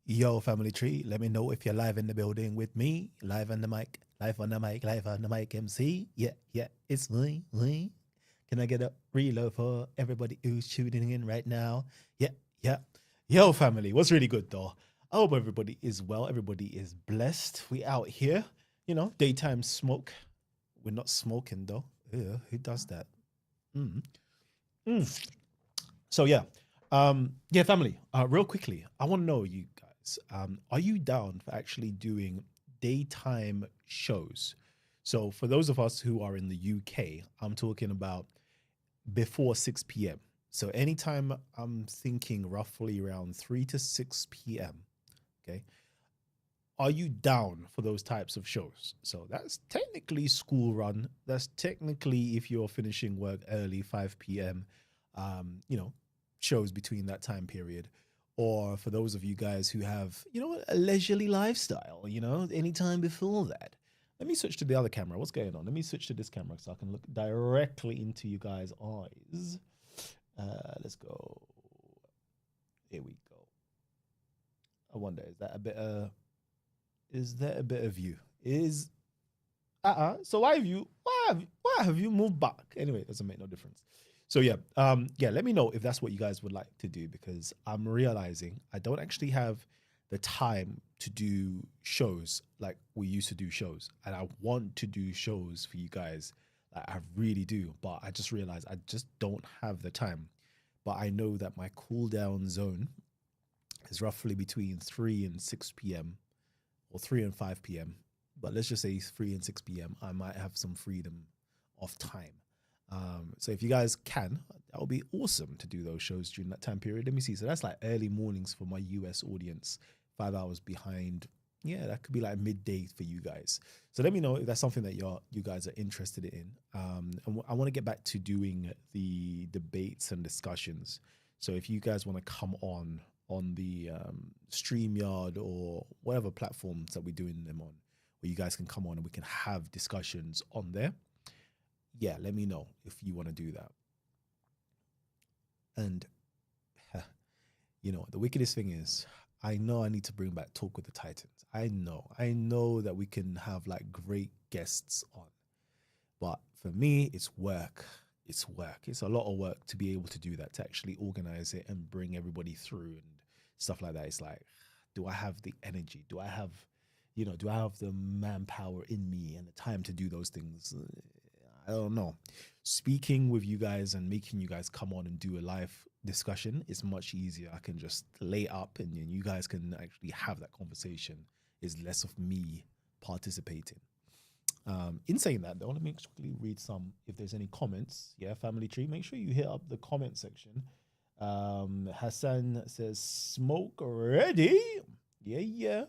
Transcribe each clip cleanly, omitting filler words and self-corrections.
Yo, family tree, let me know if you're live in the building with me, live on the mic, live on the mic, live on the mic, MC. Yeah, it's me. Can I get a reload for everybody who's tuning in right now? Yeah. Yo, family, what's really good though? I hope everybody is well, everybody is blessed. We out here, daytime smoke. We're not smoking though. Ew, who does that? Mm. Mm. So yeah, family. Real quickly, I want to know you guys. Are you down for actually doing daytime shows? So for those of us who are in the UK, I'm talking about before 6 p.m. So anytime I'm thinking roughly around 3 to 6 p.m. Okay, are you down for those types of shows? So that's technically school run. That's technically if you're finishing work early, 5 p.m. Um, you know, shows between that time period. Or for those of you guys who have, a leisurely lifestyle, anytime before that. Let me switch to the other camera. What's going on? Let me switch to this camera so I can look directly into you guys' eyes. Let's go. Here we go. I wonder, is that a bit of you? Is So why have you moved back? Anyway, it doesn't make no difference. So yeah, let me know if that's what you guys would like to do because I'm realizing I don't actually have the time to do shows like we used to do shows. And I want to do shows for you guys. Like, I really do, but I just realized I just don't have the time. But I know that my cool down zone is roughly between 3 and 6 p.m. or 3 and 5 p.m. But let's just say 3 and 6 p.m. I might have some freedom of time. So if you guys can, that would be awesome to do those shows during that time period. Let me see. So that's like early mornings for my US audience, 5 hours behind. Yeah, that could be like midday for you guys. So let me know if that's something that you guys are interested in. And I want to get back to doing the debates and discussions. So if you guys want to come on the StreamYard or whatever platforms that we're doing them on, where you guys can come on and we can have discussions on there. Yeah, let me know if you want to do that. And the wickedest thing is, I know I need to bring back Talk with the Titans. I know that we can have like great guests on, but for me, it's work. It's work. It's a lot of work to be able to do that, to actually organize it and bring everybody through and stuff like that. It's like, do I have the energy? Do I have the manpower in me and the time to do those things? I don't know. Speaking with you guys and making you guys come on and do a live discussion is much easier. I can just lay up and then you guys can actually have that conversation. Is less of me participating. In saying that, though, let me quickly read some. If there's any comments, yeah, family tree, make sure you hit up the comment section. Hassan says, "Smoke ready." Yeah.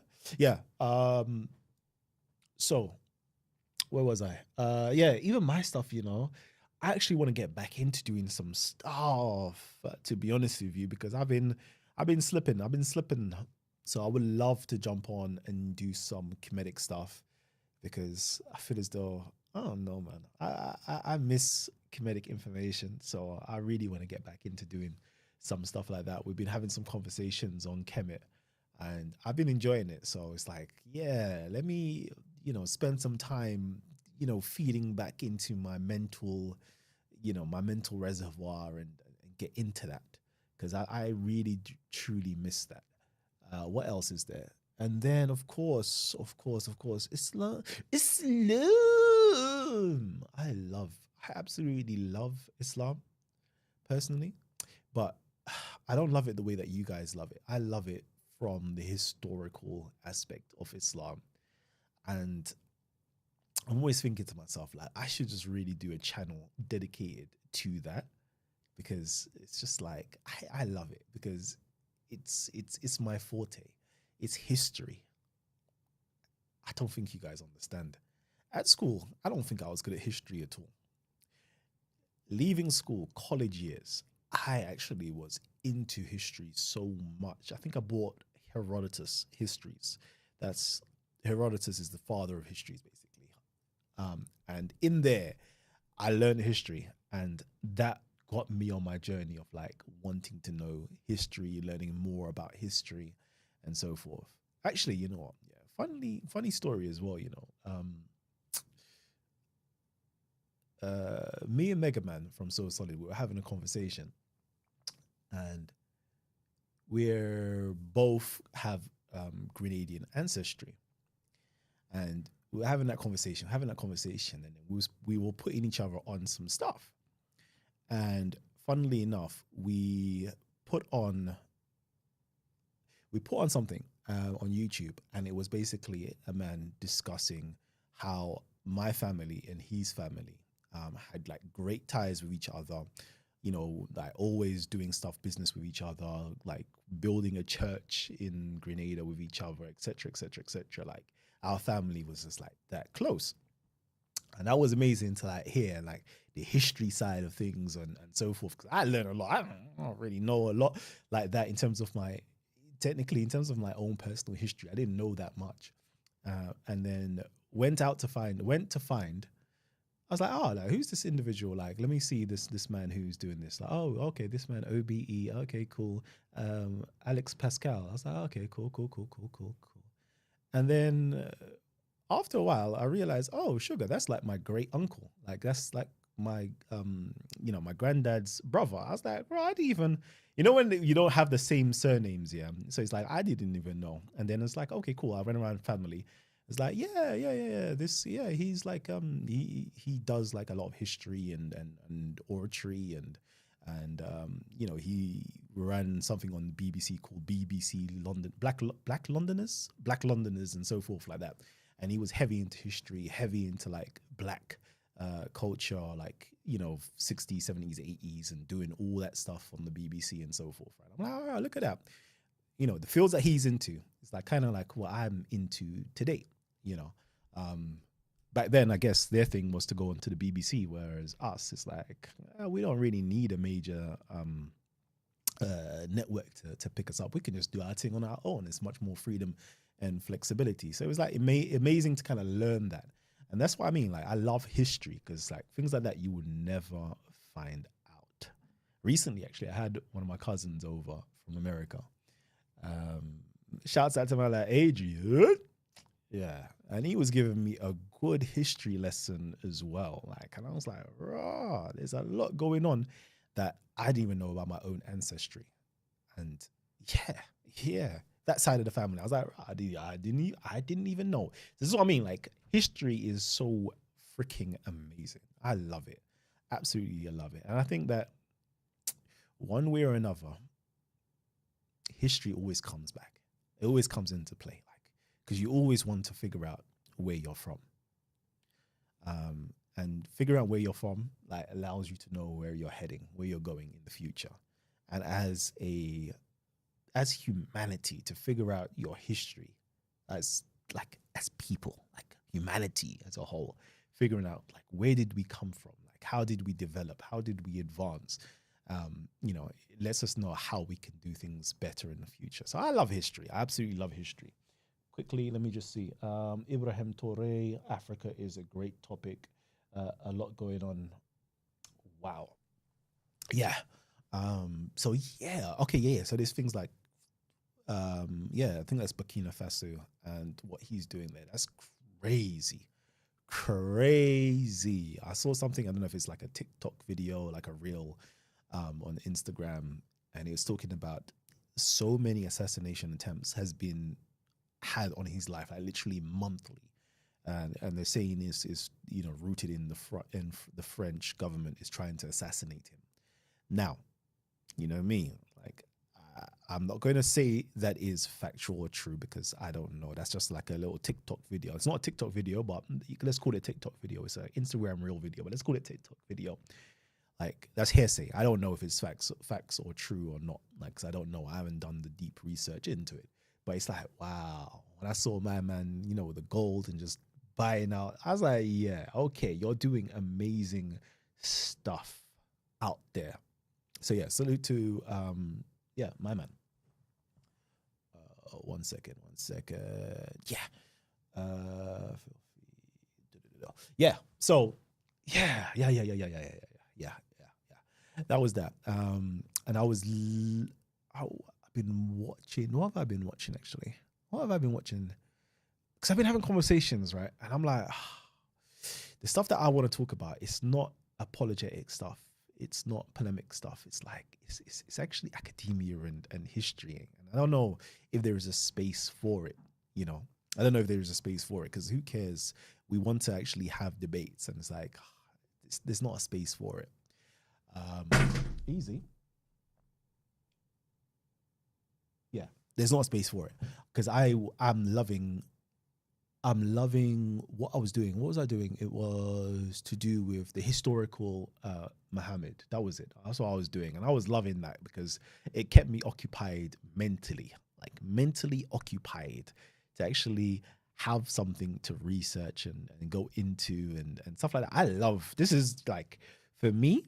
So where was I? Yeah, even my stuff, I actually want to get back into doing some stuff, to be honest with you, because I've been slipping. I've been slipping. So I would love to jump on and do some comedic stuff because I feel as though I don't know, man. I miss comedic information, so I really want to get back into doing some stuff like that. We've been having some conversations on Kemet, and I've been enjoying it. So it's like, yeah, let me spend some time feeding back into my mental reservoir and get into that because I really truly miss that. What else is there? And then, of course, Islam. Islam. I absolutely love Islam personally, but I don't love it the way that you guys love it. I love it from the historical aspect of Islam. And I'm always thinking to myself, like, I should just really do a channel dedicated to that because it's just like I love it because it's my forte. It's history. I don't think you guys understand. At school, I don't think I was good at history at all. Leaving school, college years, I actually was into history so much. I think I bought Herodotus histories. That's Herodotus is the father of histories, basically. And in there, I learned history, and that got me on my journey of like wanting to know history, learning more about history, and so forth. Actually, you know what? Yeah, funny story as well. Me and Mega Man from So Solid, we were having a conversation, and we're both have Grenadian ancestry, and we were having that conversation, and we were putting each other on some stuff. And funnily enough, put on we put on something on YouTube, and it was basically a man discussing how my family and his family had like great ties with each other. Like always doing stuff, business with each other, like building a church in Grenada with each other, etc., etc., etc. Like our family was just like that close, and that was amazing to like hear like the history side of things and so forth. Because I learned a lot. I don't really know a lot like that in terms of my own personal history. I didn't know that much, and then went to find. I was like, oh, like, who's this individual? Like, let me see this man who's doing this. Like, oh, okay, this man OBE. Okay, cool. Alex Pascal. I was like, okay, cool, cool, cool, cool, cool, cool. And then after a while, I realized, oh, sugar, that's like my great uncle. Like that's like my my granddad's brother. I was like, bro, I didn't even, when you don't have the same surnames, yeah. So it's like I didn't even know. And then it's like, okay, cool. I went around family. It's like, yeah, yeah, yeah, yeah. He's like he does like a lot of history and oratory and he ran something on BBC called BBC London Black Londoners and so forth like that. And he was heavy into history, heavy into like black culture, like 60s, 70s, 80s, and doing all that stuff on the BBC and so forth. Right? I'm like, oh, look at that. The fields that he's into, it's like kind of like what I'm into today. Back then, I guess their thing was to go into the BBC, whereas us, it's like we don't really need a major network to pick us up. We can just do our thing on our own. It's much more freedom and flexibility. So it was like amazing to kind of learn that. And that's what I mean. Like, I love history because like things like that you would never find out. Recently, actually, I had one of my cousins over from America. Shouts out to my like Adrian. Yeah. And he was giving me a good history lesson as well. Like, and I was like, raw, there's a lot going on that I didn't even know about my own ancestry. And yeah, that side of the family. I was like, I didn't even know. This is what I mean. Like, history is so freaking amazing. I love it. Absolutely, I love it. And I think that one way or another, history always comes back. It always comes into play. Like, because you always want to figure out where you're from. And figuring out where you're from like allows you to know where you're heading, where you're going in the future. And as humanity, to figure out your history as people, like humanity as a whole, figuring out like where did we come from, like how did we develop, how did we advance, it lets us know how we can do things better in the future. So I love history. I absolutely love history. Quickly, let me just see. Ibrahim Torre, Africa is a great topic. A lot going on. Wow. Yeah. So yeah. Okay. Yeah. So there's things like, I think that's Burkina Faso and what he's doing there. That's crazy. Crazy. I saw something. I don't know if it's like a TikTok video, like a reel, on Instagram, and it was talking about so many assassination attempts has been had on his life, like literally monthly. And they're saying is rooted in the French government is trying to assassinate him. Now, you know me, like I'm not going to say that is factual or true because I don't know. That's just like a little TikTok video. It's not a TikTok video, but let's call it a TikTok video. It's an Instagram reel video, but let's call it TikTok video. Like that's hearsay. I don't know if it's facts or true or not. Like, 'cause I don't know. I haven't done the deep research into it. But it's like, wow. When I saw my man, with the gold and just buying out, I was like, yeah, okay, you're doing amazing stuff out there. So yeah, salute to my man. One second. Yeah. Yeah. So yeah. That was that. And I been watching? What have I been watching actually? What have I been watching? Because I've been having conversations, right? And I'm like, the stuff that I want to talk about, it's not apologetic stuff. It's not polemic stuff. It's like it's actually academia and history. And I don't know if there is a space for it. You know, I don't know if there is a space for it because who cares? We want to actually have debates, and it's like there's not a space for it. Easy. Yeah, there's not a space for it because I'm loving what I was doing. What was I doing? It was to do with the historical Muhammad. That was it. That's what I was doing. And I was loving that because it kept me occupied mentally, like mentally occupied to actually have something to research and go into and stuff like that. I love this is like for me,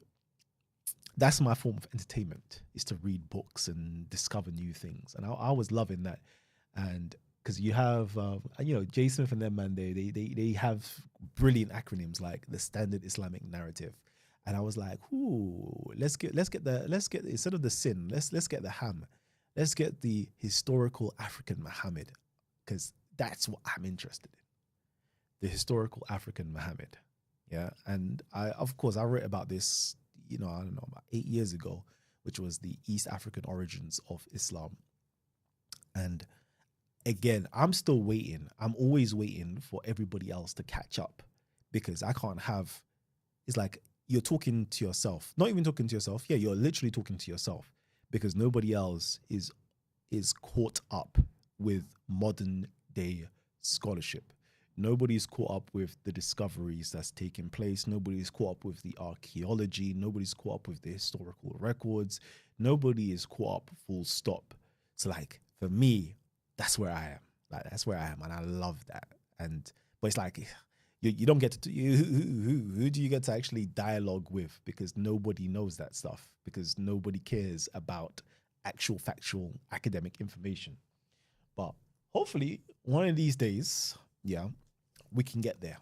that's my form of entertainment is to read books and discover new things. And I was loving that. And because you have Jay Smith and them man, they have brilliant acronyms like the Standard Islamic Narrative, and I was like, ooh, let's get instead of the sin, let's get the ham, let's get the historical African Muhammad, because that's what I'm interested in, the historical African Muhammad. Yeah, and I of course I wrote about this, I don't know, about 8 years ago, which was the East African origins of Islam, and again, I'm still waiting. I'm always waiting for everybody else to catch up because I can't have. It's like you're talking to yourself, not even talking to yourself. Yeah, you're literally talking to yourself because nobody else is caught up with modern day scholarship. Nobody's caught up with the discoveries that's taking place. Nobody's caught up with the archaeology. Nobody's caught up with the historical records. Nobody is caught up full stop. So like for me, that's where I am. Like that's where I am, and I love that. And but it's like you don't get to who do you get to actually dialogue with because nobody knows that stuff because nobody cares about actual factual academic information. But hopefully one of these days, yeah, we can get there.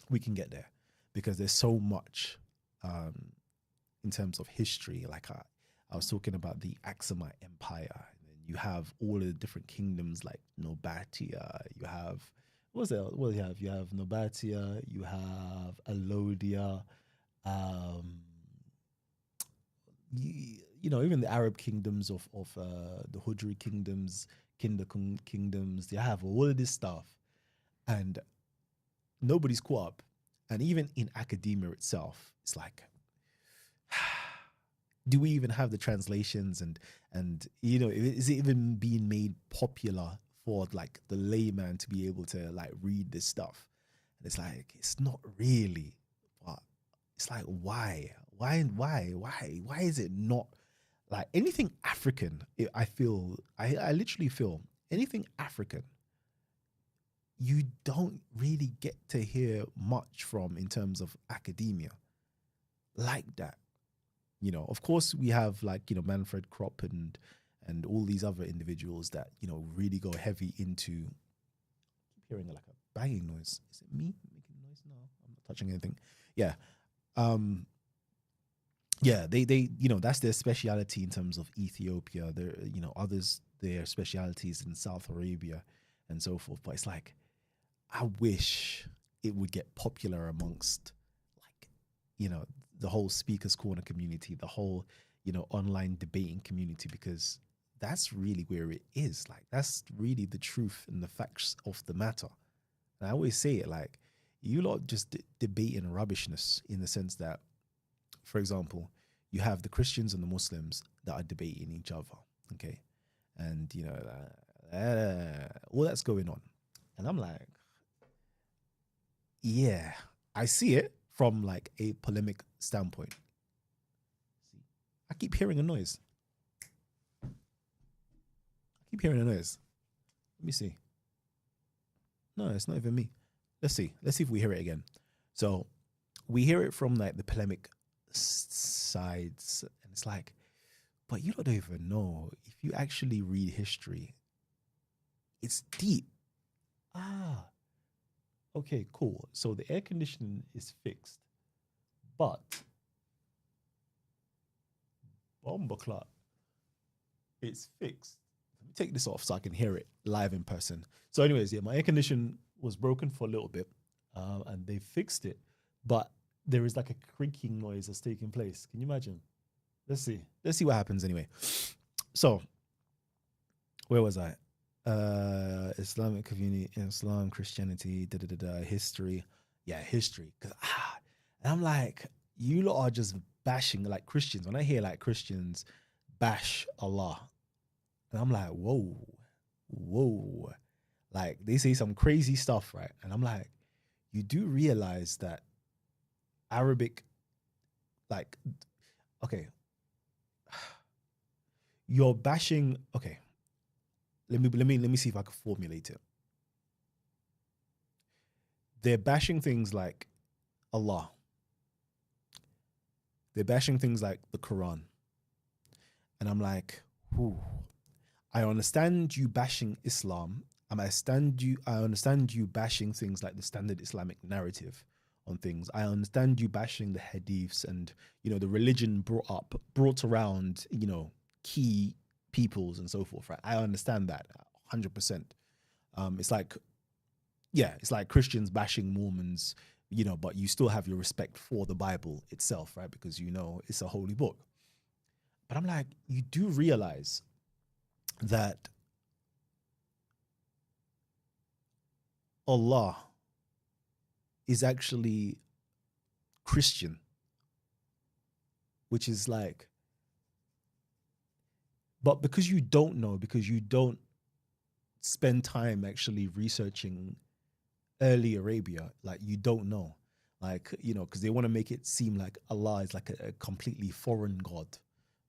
We can get there because there's so much um, in terms of history. Like I was talking about the Aksumite Empire. You have all of the different kingdoms like Nobatia. You have what was it? What do you have? You have Nobatia. You have Alodia. Um, even the Arab kingdoms of the Hujri kingdoms, kingdoms. They have all of this stuff, and nobody's caught up. And even in academia itself, it's like do we even have the translations and is it even being made popular for like the layman to be able to like read this stuff? And it's like it's not really, but it's like why is it not like anything African? I literally feel anything African you don't really get to hear much from in terms of academia like that. Of course we have like, Manfred Kropp and all these other individuals that, really go heavy into. I keep hearing like a banging noise. Is it me making noise? No, I'm not touching anything. Yeah. Um, yeah, they that's their speciality in terms of Ethiopia. There, others their specialities in South Arabia and so forth. But it's like I wish it would get popular amongst like, the whole speakers corner community, the whole, online debating community, because that's really where it is. Like that's really the truth and the facts of the matter. And I always say it like you lot just debating rubbishness in the sense that, for example, you have the Christians and the Muslims that are debating each other. Okay. And, all that's going on. And I'm like, yeah, I see it from like a polemic standpoint. I keep hearing a noise. I keep hearing a noise. Let me see. No, it's not even me. Let's see. Let's see if we hear it again. So we hear it from like the polemic sides, and it's like, but you don't even know if you actually read history. It's deep. Ah, okay, cool. So the air conditioning is fixed, but bomber clock. It's fixed. Let me take this off so I can hear it live in person. So, anyways, yeah, my air condition was broken for a little bit, and they fixed it, but there is like a creaking noise that's taking place. Can you imagine? Let's see. Let's see what happens anyway. So, where was I? Islamic community, Islam, Christianity, history. Yeah, history. And I'm like, you lot are just bashing like Christians. When I hear like Christians bash Allah, and I'm like, whoa, whoa. Like they say some crazy stuff, right? And I'm like, you do realize that Arabic, like, okay, you're bashing. Okay, let me see if I can formulate it. They're bashing things like Allah. They're bashing things like the Quran. And I'm like, whew. I understand you bashing Islam. I understand you bashing things like the standard Islamic narrative on things. I understand you bashing the hadiths and, the religion brought around, key peoples and so forth, right? I understand that 100%. It's like, yeah, it's like Christians bashing Mormons, but you still have your respect for the Bible itself, right? Because it's a holy book. But I'm like, you do realize that Allah is actually Christian, which is like, but because you don't know, because you don't spend time actually researching early Arabia, like you don't know, like, because they want to make it seem like Allah is like a completely foreign God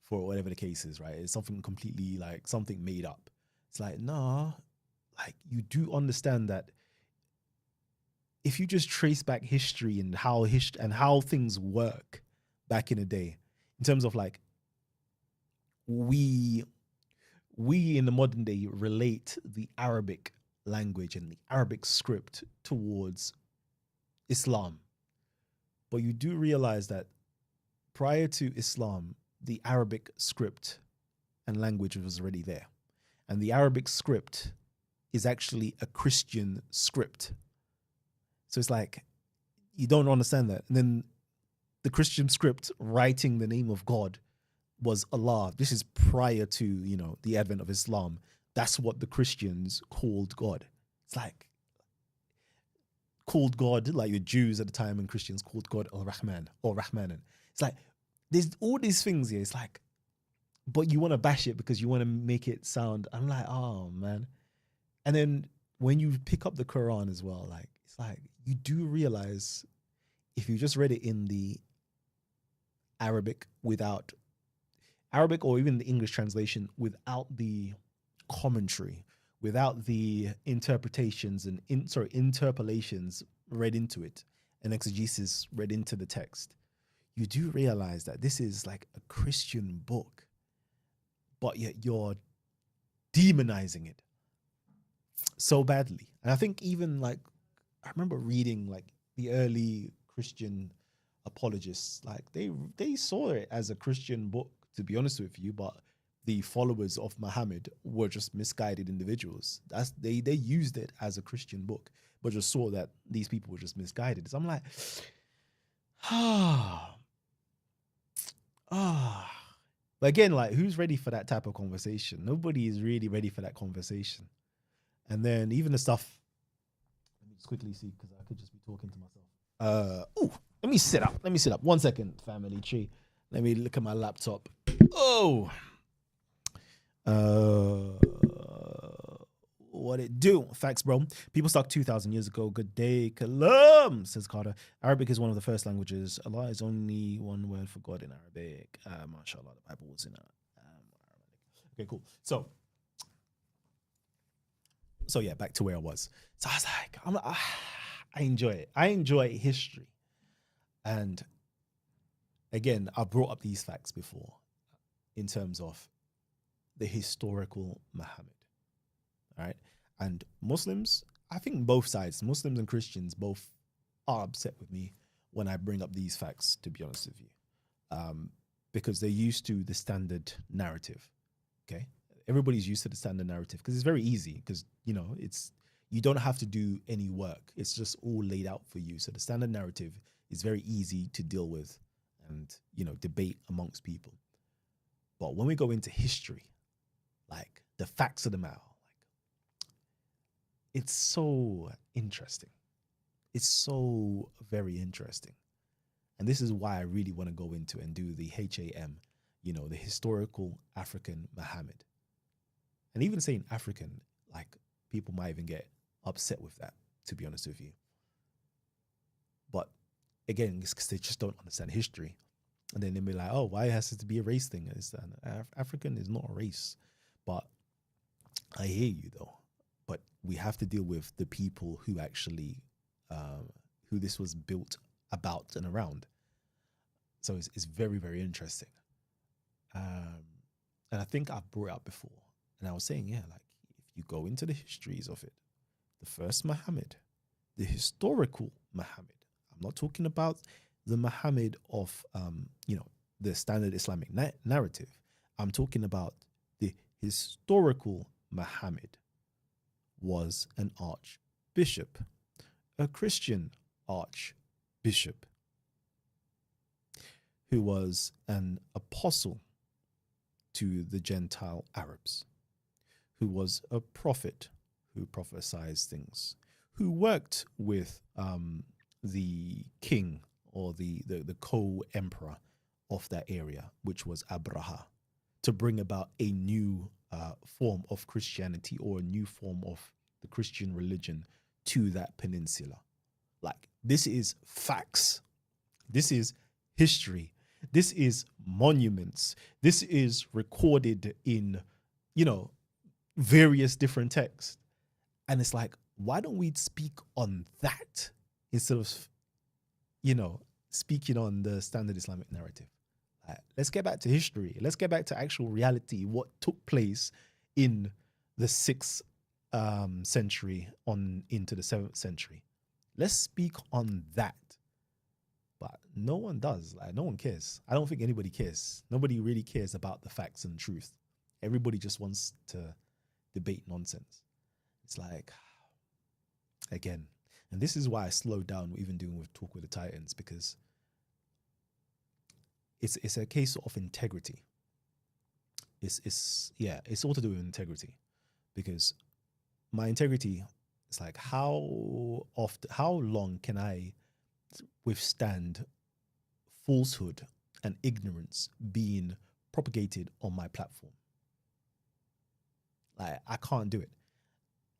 for whatever the case is, right? It's something completely like something made up. It's like, nah, like you do understand that if you just trace back history and how things work back in the day, in terms of like we in the modern day relate the Arabic language and the Arabic script towards Islam. But you do realize that prior to Islam, the Arabic script and language was already there. And the Arabic script is actually a Christian script. So it's like, you don't understand that. And then the Christian script writing the name of God was Allah. This is prior to, the advent of Islam. That's what the Christians called God. It's like, called God, like the Jews at the time and Christians called God Al-Rahman or Rahmanan. It's like, there's all these things here. It's like, but you want to bash it because you want to make it sound, I'm like, oh man. And then when you pick up the Quran as well, like, it's like, you do realize if you just read it in the Arabic or even the English translation without the commentary, without the interpretations and interpolations read into it and exegesis read into the text, you do realize that this is like a Christian book, but yet you're demonizing it so badly. And I think even like, I remember reading like the early Christian apologists, like they saw it as a Christian book, to be honest with you, but the followers of Muhammad were just misguided individuals. They used it as a Christian book, but just saw that these people were just misguided. So I'm like, But again, like, who's ready for that type of conversation? Nobody is really ready for that conversation. And then even the stuff, let me just quickly see, because I could just be talking to myself. Let me sit up. 1 second, family tree. Let me look at my laptop. Oh. What it do? Facts, bro. People stuck 2,000 years ago. Good day, Kalam, says Carter. Arabic is one of the first languages. Allah is only one word for God in Arabic. MashaAllah, the Bible was in Arabic. Okay, cool. So yeah, back to where I was. So I was like, I enjoy it. I enjoy history. And again, I brought up these facts before in terms of the historical Muhammad. All right. And Muslims, I think both sides, Muslims and Christians, both are upset with me when I bring up these facts, to be honest with you, because they're used to the standard narrative. Okay. everybody's used to the standard narrative because it's very easy because it's you don't have to do any work. It's just all laid out for you. So the standard narrative is very easy to deal with and debate amongst people. But when we go into history, like the facts of the matter, like it's so interesting. It's so very interesting. And this is why I really want to go into and do the HAM, the historical African Muhammad. And even saying African, like people might even get upset with that, to be honest with you. But again, it's because they just don't understand history. And then they'll be like, oh, why has it to be a race thing? African is not a race. But I hear you, though. But we have to deal with the people who actually, who this was built about and around. So it's very, very interesting. And I think I've brought it up before. And I was saying, yeah, like if you go into the histories of it, the first Muhammad, the historical Muhammad, I'm not talking about the Muhammad of, the standard Islamic narrative. I'm talking about the historical Muhammad was an archbishop, a Christian archbishop who was an apostle to the Gentile Arabs, who was a prophet who prophesied things, who worked with the king or the co-emperor of that area, which was Abraha, to bring about a new form of Christianity or a new form of the Christian religion to that peninsula. Like, this is facts. This is history. This is monuments. This is recorded in, various different texts. And it's like, why don't we speak on that instead of, speaking on the standard Islamic narrative? Let's get back to history. Let's get back to actual reality, what took place in the 6th century on into the 7th century. Let's speak on that. But no one does. Like, no one cares. I don't think anybody cares. Nobody really cares about the facts and truth. Everybody just wants to debate nonsense. It's like, again, and this is why I slowed down even doing with Talk with the Titans, because it's a case of integrity. It's all to do with integrity, because my integrity is like, how long can I withstand falsehood and ignorance being propagated on my platform? Like, I can't do it.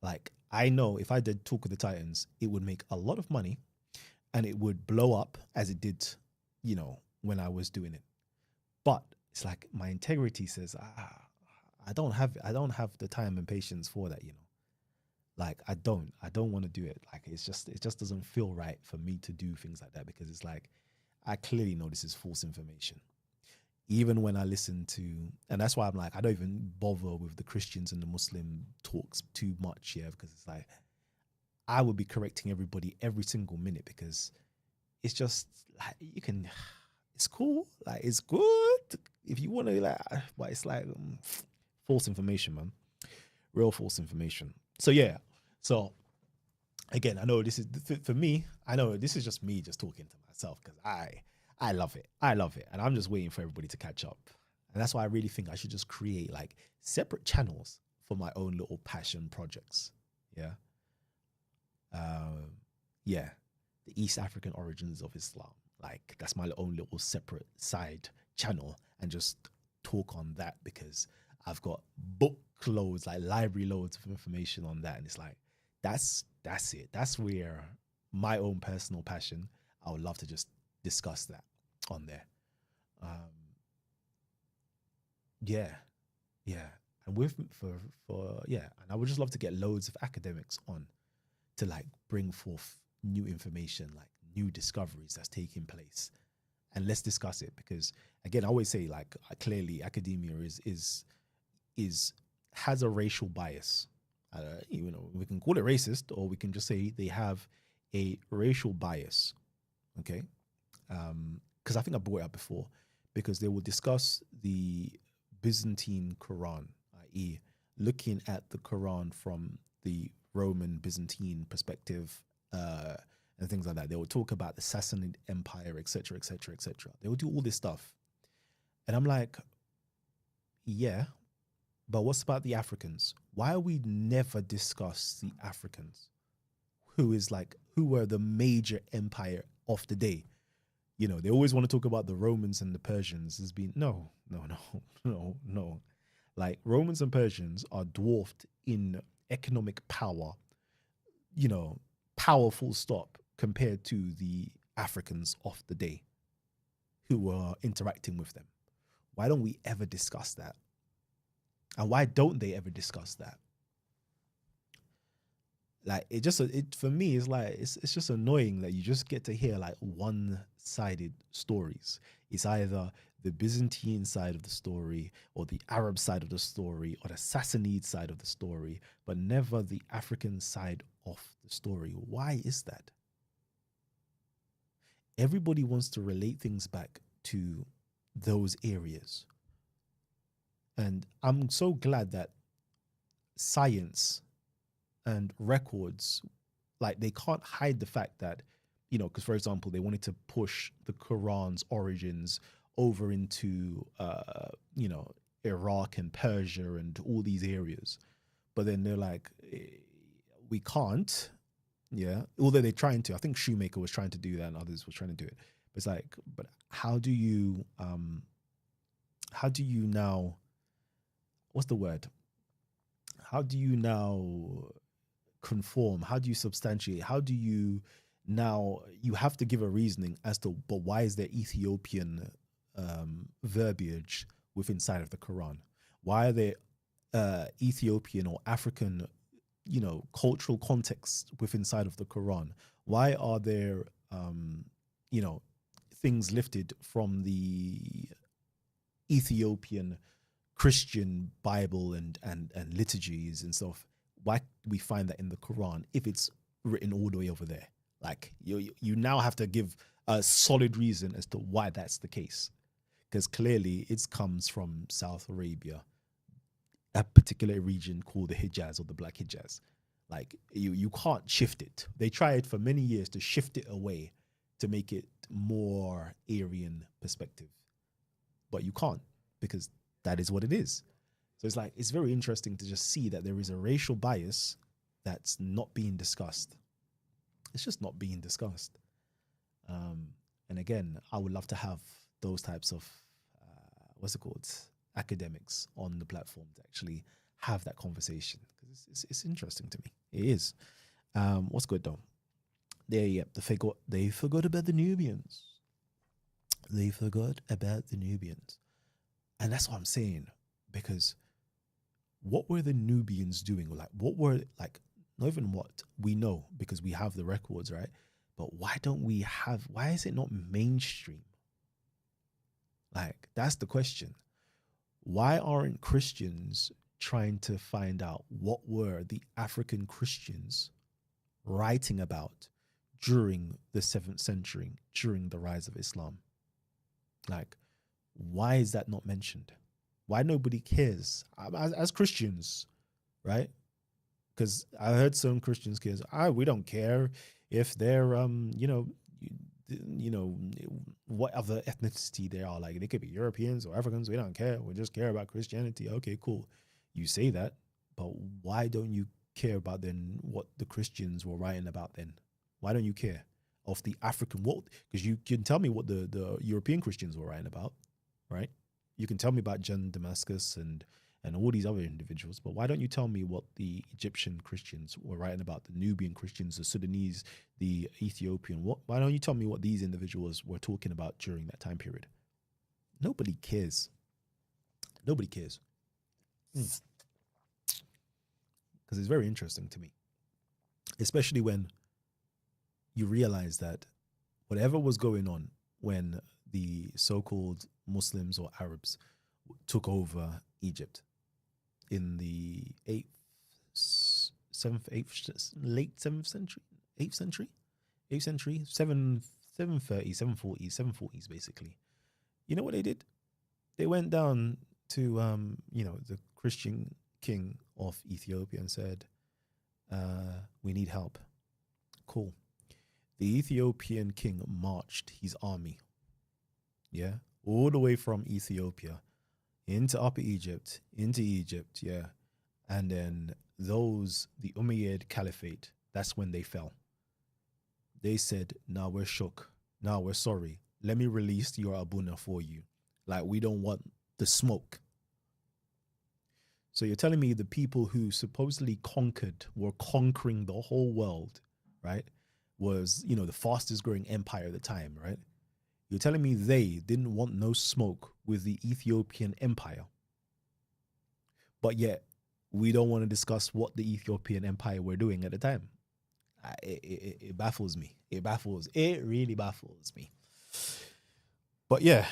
Like, I know if I did Talk with the Titans, it would make a lot of money and it would blow up as it did, when I was doing it. But it's like my integrity says, I don't have the time and patience for that, Like, I don't want to do it. Like, it just doesn't feel right for me to do things like that, because it's like, I clearly know this is false information. Even when I listen to, and that's why I'm like, I don't even bother with the Christians and the Muslim talks too much, because it's like, I would be correcting everybody every single minute, because it's just like, it's cool. Like, it's good if you want to, like, but it's like false information, man. Real false information. So, yeah. So, again, I know this is, for me, I know this is just me just talking to myself, because I love it. I love it. And I'm just waiting for everybody to catch up. And that's why I really think I should just create like separate channels for my own little passion projects. Yeah. Yeah. The East African origins of Islam. Like, that's my own little separate side channel, and just talk on that, because I've got book loads, like library loads of information on that. And it's like, that's it. That's where my own personal passion, I would love to just discuss that on there. Yeah. And and I would just love to get loads of academics on to like bring forth new information, like new discoveries that's taking place, and let's discuss it. Because again, I always say, like, clearly academia has a racial bias. We can call it racist, or we can just say they have a racial bias. Okay. Because I think I brought it up before, because they will discuss the Byzantine Quran, i.e., looking at the Quran from the Roman Byzantine perspective, and things like that. They will talk about the Sassanid Empire, etc., etc., etc. They will do all this stuff, and I'm like, yeah, but what's about the Africans? Why we never discuss the Africans? Who were the major empire of the day? You know, they always want to talk about the Romans and the Persians as being no, no, no, no, no. Like Romans and Persians are dwarfed in economic power, you know, powerful stop compared to the Africans of the day who were interacting with them. Why don't we ever discuss that? And why don't they ever discuss that? Like it for me is like it's just annoying that you just get to hear like one-sided stories. It's either the Byzantine side of the story or the Arab side of the story or the Sassanid side of the story, but never the African side of the story. Why is that? Everybody wants to relate things back to those areas. And I'm so glad that science and records, like they can't hide the fact that, you know, because for example, they wanted to push the Quran's origins over into, you know, Iraq and Persia and all these areas. But then they're like, we can't. Yeah. Although they're trying to. I think Shoemaker was trying to do that and others were trying to do it. But it's like, but how do you now, what's the word? How do you now conform? How do you substantiate? How do you now, you have to give a reasoning as to, but why is there Ethiopian verbiage within inside of the Quran? Why are there Ethiopian or African, you know, cultural context within inside of the Quran? Why are there, you know, things lifted from the Ethiopian Christian Bible and liturgies and stuff? Why do we find that in the Quran if it's written all the way over there? Like you now have to give a solid reason as to why that's the case, because clearly it comes from South Arabia, a particular region called the Hijaz or the Black Hijaz. Like you can't shift it. They tried for many years to shift it away to make it more Aryan perspective, but you can't, because that is what it is. So it's like, it's very interesting to just see that there is a racial bias that's not being discussed. It's just not being discussed. And again, I would love to have those types of, what's it called, academics on the platform to actually have that conversation, because it's interesting to me. It is. What's good though? They forgot about the Nubians. They forgot about the Nubians. And that's what I'm saying, because what were the Nubians doing? Like, what were, like, not even what we know, because we have the records, right? But why is it not mainstream? Like, that's the question. Why aren't Christians trying to find out what were the African Christians writing about during the 7th century, during the rise of Islam? Like, why is that not mentioned? Why nobody cares as Christians, right? Because I heard some Christians cares. We don't care if they're you know what other ethnicity they are. Like, they could be Europeans or Africans. We don't care. We just care about Christianity. Okay, cool. You say that, but why don't you care about then what the Christians were writing about then? Why don't you care of the African? What? Because you can tell me what the European Christians were writing about, right? You can tell me about John Damascus and all these other individuals, but why don't you tell me what the Egyptian Christians were writing about, the Nubian Christians, the Sudanese, the Ethiopian? Why don't you tell me what these individuals were talking about during that time period? Nobody cares. Nobody cares. Because it's very interesting to me, especially when you realize that whatever was going on when the so-called Muslims or Arabs took over Egypt in the late 7th century, 740s, basically. You know what they did? They went down to, the Christian king of Ethiopia and said, we need help. Cool. The Ethiopian king marched his army, yeah, all the way from Ethiopia into Upper Egypt, yeah. And then the Umayyad Caliphate, that's when they fell. They said, now we're shook. Now we're sorry. Let me release your Abuna for you. Like, we don't want the smoke. So you're telling me the people who supposedly were conquering the whole world, right? Was, the fastest growing empire at the time, right? You're telling me they didn't want no smoke with the Ethiopian empire. But yet, we don't want to discuss what the Ethiopian empire were doing at the time. It baffles me. It really baffles me. But yeah,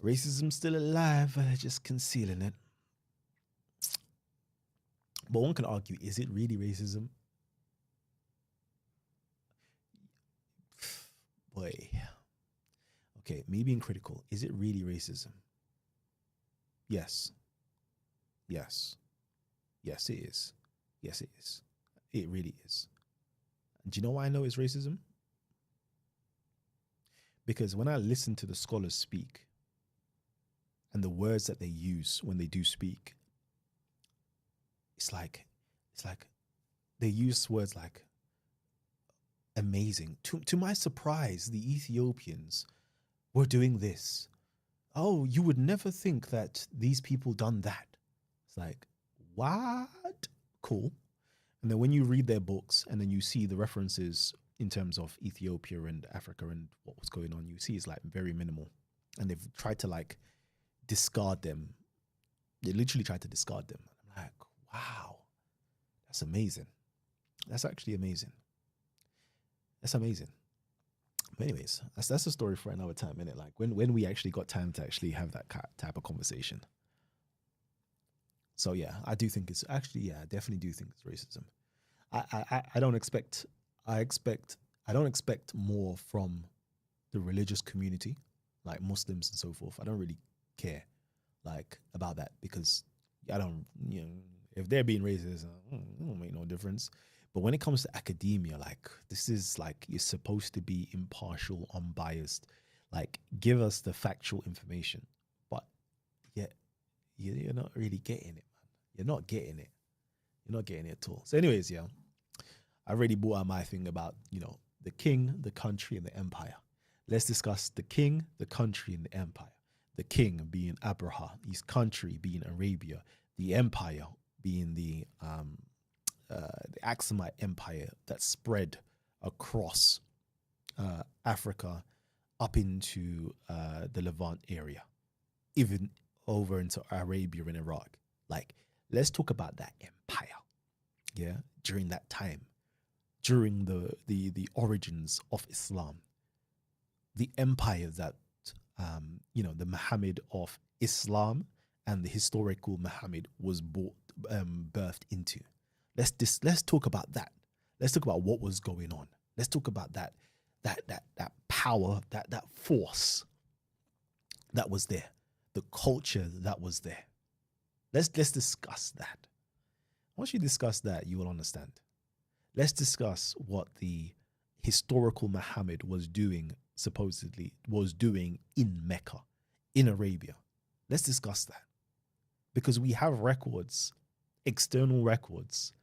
racism's still alive. They're just concealing it. But one can argue, is it really racism? Boy. Okay, me being critical, is it really racism? Yes. Yes. Yes, it is. Yes, it is. It really is. Do you know why I know it's racism? Because when I listen to the scholars speak and the words that they use when they do speak, it's like they use words like amazing. To my surprise, the Ethiopians were doing this. Oh, you would never think that these people done that. It's like, what? Cool. And then when you read their books and then you see the references in terms of Ethiopia and Africa and what was going on, you see it's like very minimal. And they've tried to like discard them. They literally tried to discard them. I'm like, wow, that's amazing. That's actually amazing. That's amazing. But anyways, that's a story for another time, innit? Like when we actually got time to actually have that type of conversation. So yeah, I do think it's actually, yeah, I definitely do think it's racism. I don't expect I don't expect more from the religious community, like Muslims and so forth. I don't really care like about that because I don't, if they're being racist, it don't make no difference. But when it comes to academia, like this is like, you're supposed to be impartial, unbiased, like give us the factual information. But yet you're not really getting it, man. You're not getting it. You're not getting it at all. So anyways, yeah, I already brought out my thing about, the king, the country, and the empire. Let's discuss the king, the country, and the empire. The king being Abraha, his country being Arabia, the empire being the Aksumite Empire that spread across Africa up into the Levant area, even over into Arabia and Iraq. Like, let's talk about that empire, yeah, during that time, during the origins of Islam, the empire that the Muhammad of Islam and the historical Muhammad was birthed into. Let's talk about that. Let's talk about what was going on. Let's talk about that power, that force that was there, the culture that was there. Let's discuss that. Once you discuss that, you will understand. Let's discuss what the historical Muhammad supposedly was doing in Mecca, in Arabia. Let's discuss that. Because we have records, external records,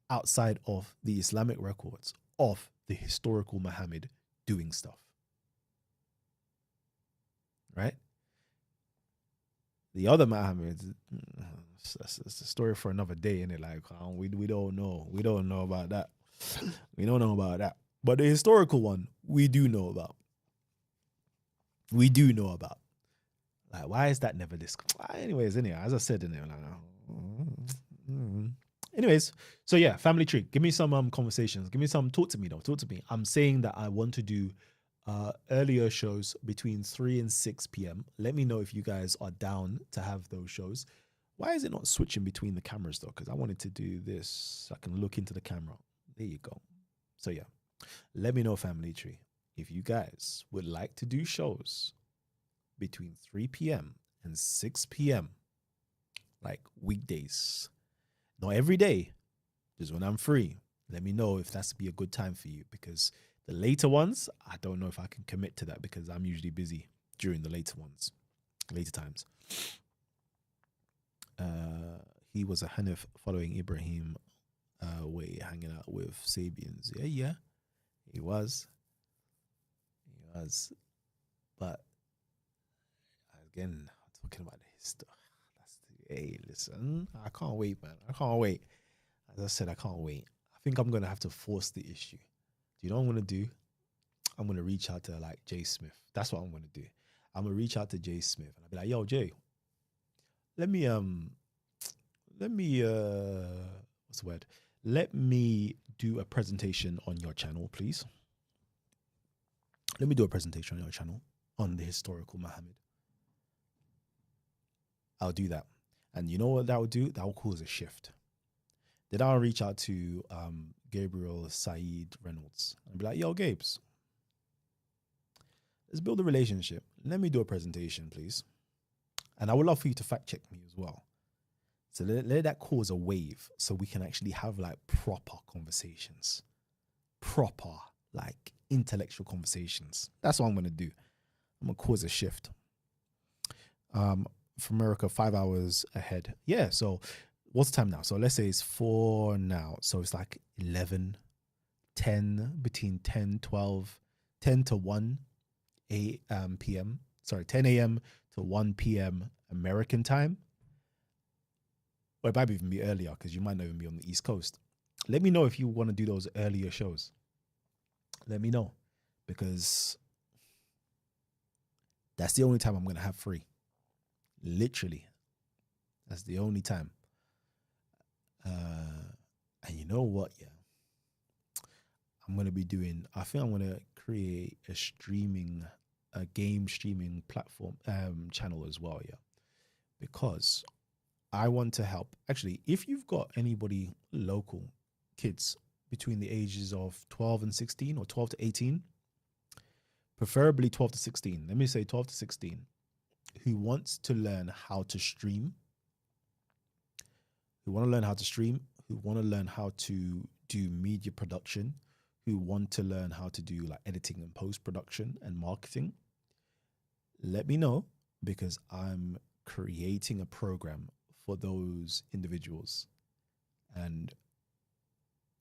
outside of the Islamic records of the historical Muhammad doing stuff. Right? The other Muhammad, that's a story for another day, innit? Like, we don't know. We don't know about that. We don't know about that. But the historical one, we do know about. We do know about. Like, why is that never discussed? Anyways, as I said in there, anyways, so yeah, family tree. Give me some conversations. Give me some. Talk to me though. Talk to me. I'm saying that I want to do earlier shows between 3 and 6 p.m. Let me know if you guys are down to have those shows. Why is it not switching between the cameras though? Because I wanted to do this so I can look into the camera. There you go. So yeah, let me know, family tree, if you guys would like to do shows between 3 p.m. and 6 p.m. like weekdays. Not every day, just when I'm free. Let me know if that's be a good time for you, because the later ones, I don't know if I can commit to that because I'm usually busy during the later ones, later times. He was a Hanif following Ibrahim way, hanging out with Sabians. Yeah, yeah, he was. He was. But again, talking about the history. Hey, listen, I can't wait, man. I can't wait. As I said, I can't wait. I think I'm gonna have to force the issue. Do you know what I'm gonna do? I'm gonna reach out to like Jay Smith. That's what I'm gonna do. I'm gonna reach out to Jay Smith and I'll be like, yo, Jay, let me what's the word? Let me do a presentation on your channel, please. Let me do a presentation on your channel on the historical Muhammad. I'll do that. And you know what that will do? That will cause a shift. Then I'll reach out to Gabriel Saeed Reynolds and be like, yo, Gabes, let's build a relationship. Let me do a presentation, please. And I would love for you to fact check me as well. So let that cause a wave so we can actually have like proper conversations. Proper, like intellectual conversations. That's what I'm going to do. I'm going to cause a shift. From America, 5 hours ahead. Yeah, so what's the time now? So let's say it's 4 now. So it's like 11, 10, between 10, 12, 10 to 1 p.m. Sorry, 10 a.m. to 1 p.m. American time. Or it might even be earlier because you might not even be on the East Coast. Let me know if you want to do those earlier shows. Let me know, because that's the only time I'm going to have free. Literally. That's the only time. And you know what? Yeah. I'm going to be doing, I think I'm going to create a game streaming platform, channel as well. Yeah. Because I want to help. Actually, if you've got anybody local, kids between the ages of 12 and 16 or 12 to 18, preferably 12 to 16, let me say 12 to 16, who wants to learn how to stream, who want to learn how to do media production, who want to learn how to do like editing and post-production and marketing, let me know, because I'm creating a program for those individuals. And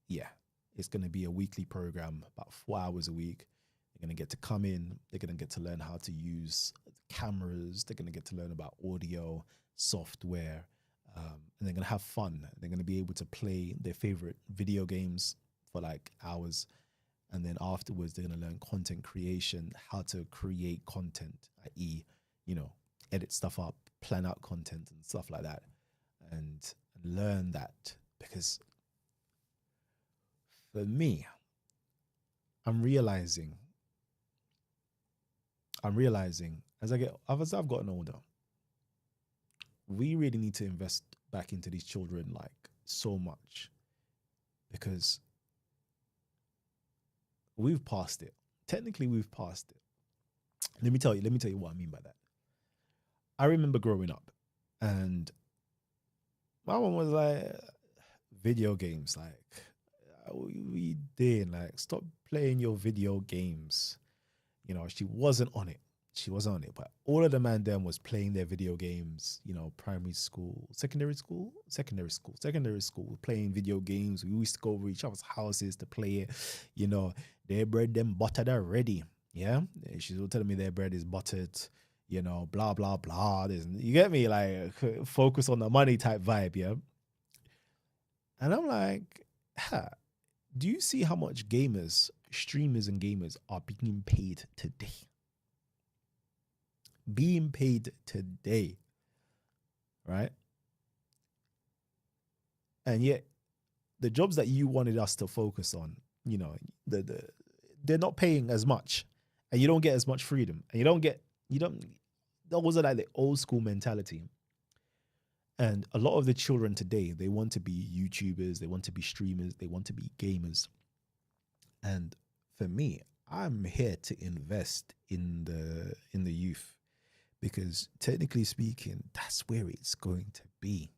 yeah, it's going to be a weekly program, about 4 hours a week. They're going to get to come in. They're going to get to learn how to use cameras. They're going to get to learn about audio, software, and they're going to have fun. They're going to be able to play their favorite video games for like hours. And then afterwards, they're going to learn content creation, how to create content, i.e., edit stuff up, plan out content and stuff like that, and learn that. Because for me, I'm realizing as I've gotten older, we really need to invest back into these children like so much, because we've passed it. Technically, we've passed it. Let me tell you what I mean by that. I remember growing up and my mom was like, video games, like, we did, like, stop playing your video games. She wasn't on it. But all of the man them was playing their video games, primary school, secondary school, playing video games. We used to go over each other's houses to play it. Their bread, them buttered already. Yeah. She's telling me their bread is buttered, blah, blah, blah. You get me? Like, focus on the money type vibe. Yeah. And I'm like, do you see how much streamers and gamers are being paid today? Right? And yet, the jobs that you wanted us to focus on, they're not paying as much, and you don't get as much freedom, and those are like the old school mentality. And a lot of the children today, they want to be YouTubers, they want to be streamers, they want to be gamers. And for me, I'm here to invest in the youth, because technically speaking, that's where it's going to be.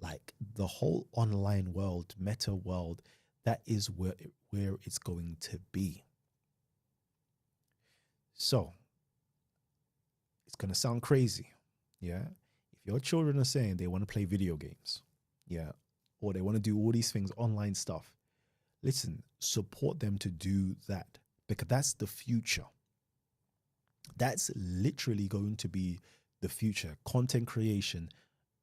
Like the whole online world, meta world, that is where it's going to be. So it's gonna sound crazy, yeah. If your children are saying they want to play video games, yeah, or they want to do all these things, online stuff, listen, support them to do that because that's the future. That's literally going to be the future. Content creation,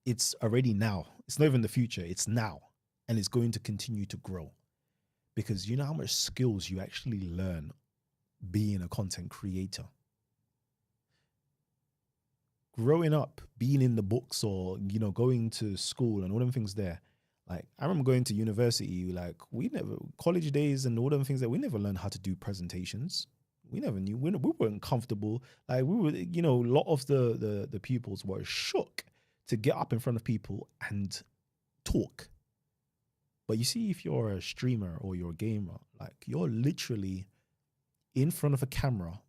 it's already now. It's not even the future, it's now. And it's going to continue to grow because you know how much skills you actually learn being a content creator. Growing up, being in the books or, going to school and all them things there. Like, I remember going to university, like, we never, college days and all them things that we never learned how to do presentations. We never knew. We weren't comfortable. Like, we were, a lot of the pupils were shook to get up in front of people and talk. But you see, if you're a streamer or you're a gamer, like, you're literally in front of a camera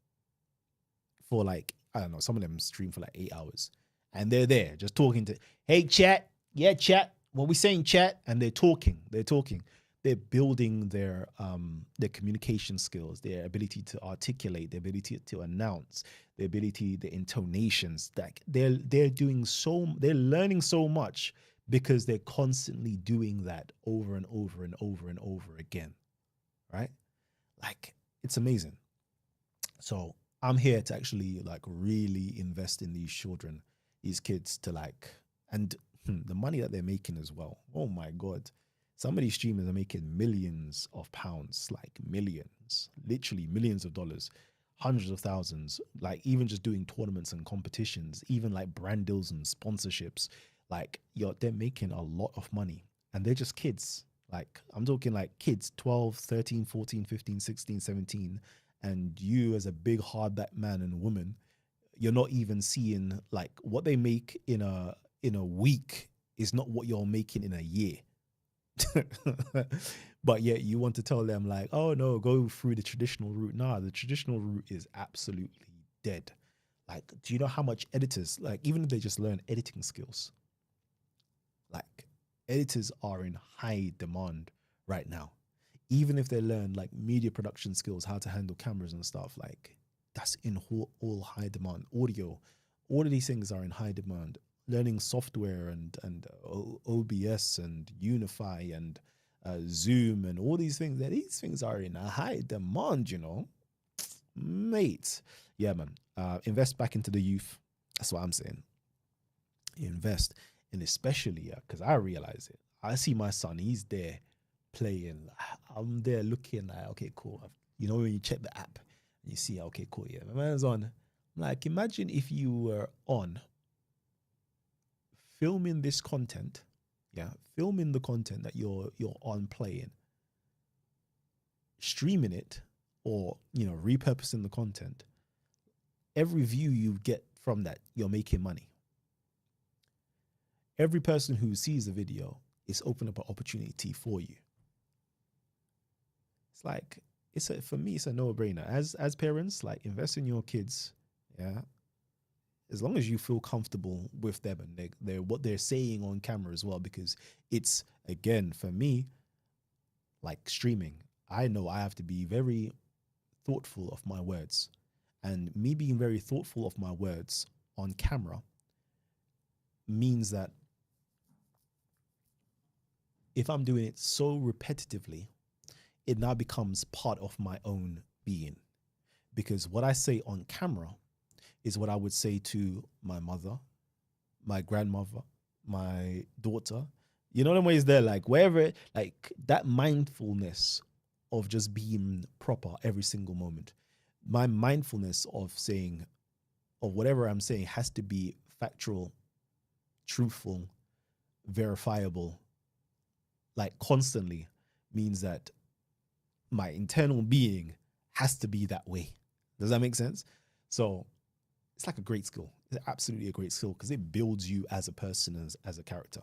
for like, I don't know, some of them stream for like 8 hours and they're there just talking to, hey, chat. Yeah, chat. What we saying, chat? And they're talking. They're building their communication skills, their ability to articulate, their ability to announce, their ability, the intonations. That they're learning so much because they're constantly doing that over and over and over and over again. Right? Like, it's amazing. So I'm here to actually like really invest in these children, these kids to like, and the money that they're making as well. Oh my God. Some of these streamers are making millions of pounds, like millions, literally millions of dollars, hundreds of thousands, like even just doing tournaments and competitions, even like brand deals and sponsorships. Like, they're making a lot of money and they're just kids. Like, I'm talking like kids, 12, 13, 14, 15, 16, 17. And you as a big hardback man and woman, you're not even seeing like what they make in a week is not what you're making in a year. But yet you want to tell them like, oh no, go through the traditional route. Nah, the traditional route is absolutely dead. Like, do you know how much editors, like, even if they just learn editing skills, like, editors are in high demand right now. Even if they learn like media production skills, how to handle cameras and stuff, like, that's in all high demand. Audio, all of these things are in high demand. Learning software and OBS and Unify and Zoom and all these things, that these things are in a high demand, mate. Yeah, man. Invest back into the youth. That's what I'm saying. Invest, and especially because I realize it. I see my son. He's there playing. I'm there looking like, okay, cool. When you check the app, you see, okay, cool. Yeah, my man's on. I'm like, imagine if you were on filming this content, yeah, filming the content that you're on playing, streaming it, or repurposing the content. Every view you get from that, you're making money. Every person who sees the video is opening up an opportunity for you. It's like, for me, it's a no-brainer. As parents, like, invest in your kids, yeah. As long as you feel comfortable with them and they're what they're saying on camera as well, because it's, again, for me, like streaming, I know I have to be very thoughtful of my words, and me being very thoughtful of my words on camera means that if I'm doing it so repetitively, it now becomes part of my own being, because what I say on camera is what I would say to my mother, my grandmother, my daughter. You know, the ways there, like, wherever, like, that mindfulness of just being proper every single moment. My mindfulness of saying, or whatever I'm saying, has to be factual, truthful, verifiable, like, constantly, means that my internal being has to be that way. Does that make sense? So it's like a great skill. It's absolutely a great skill because it builds you as a person, as a character.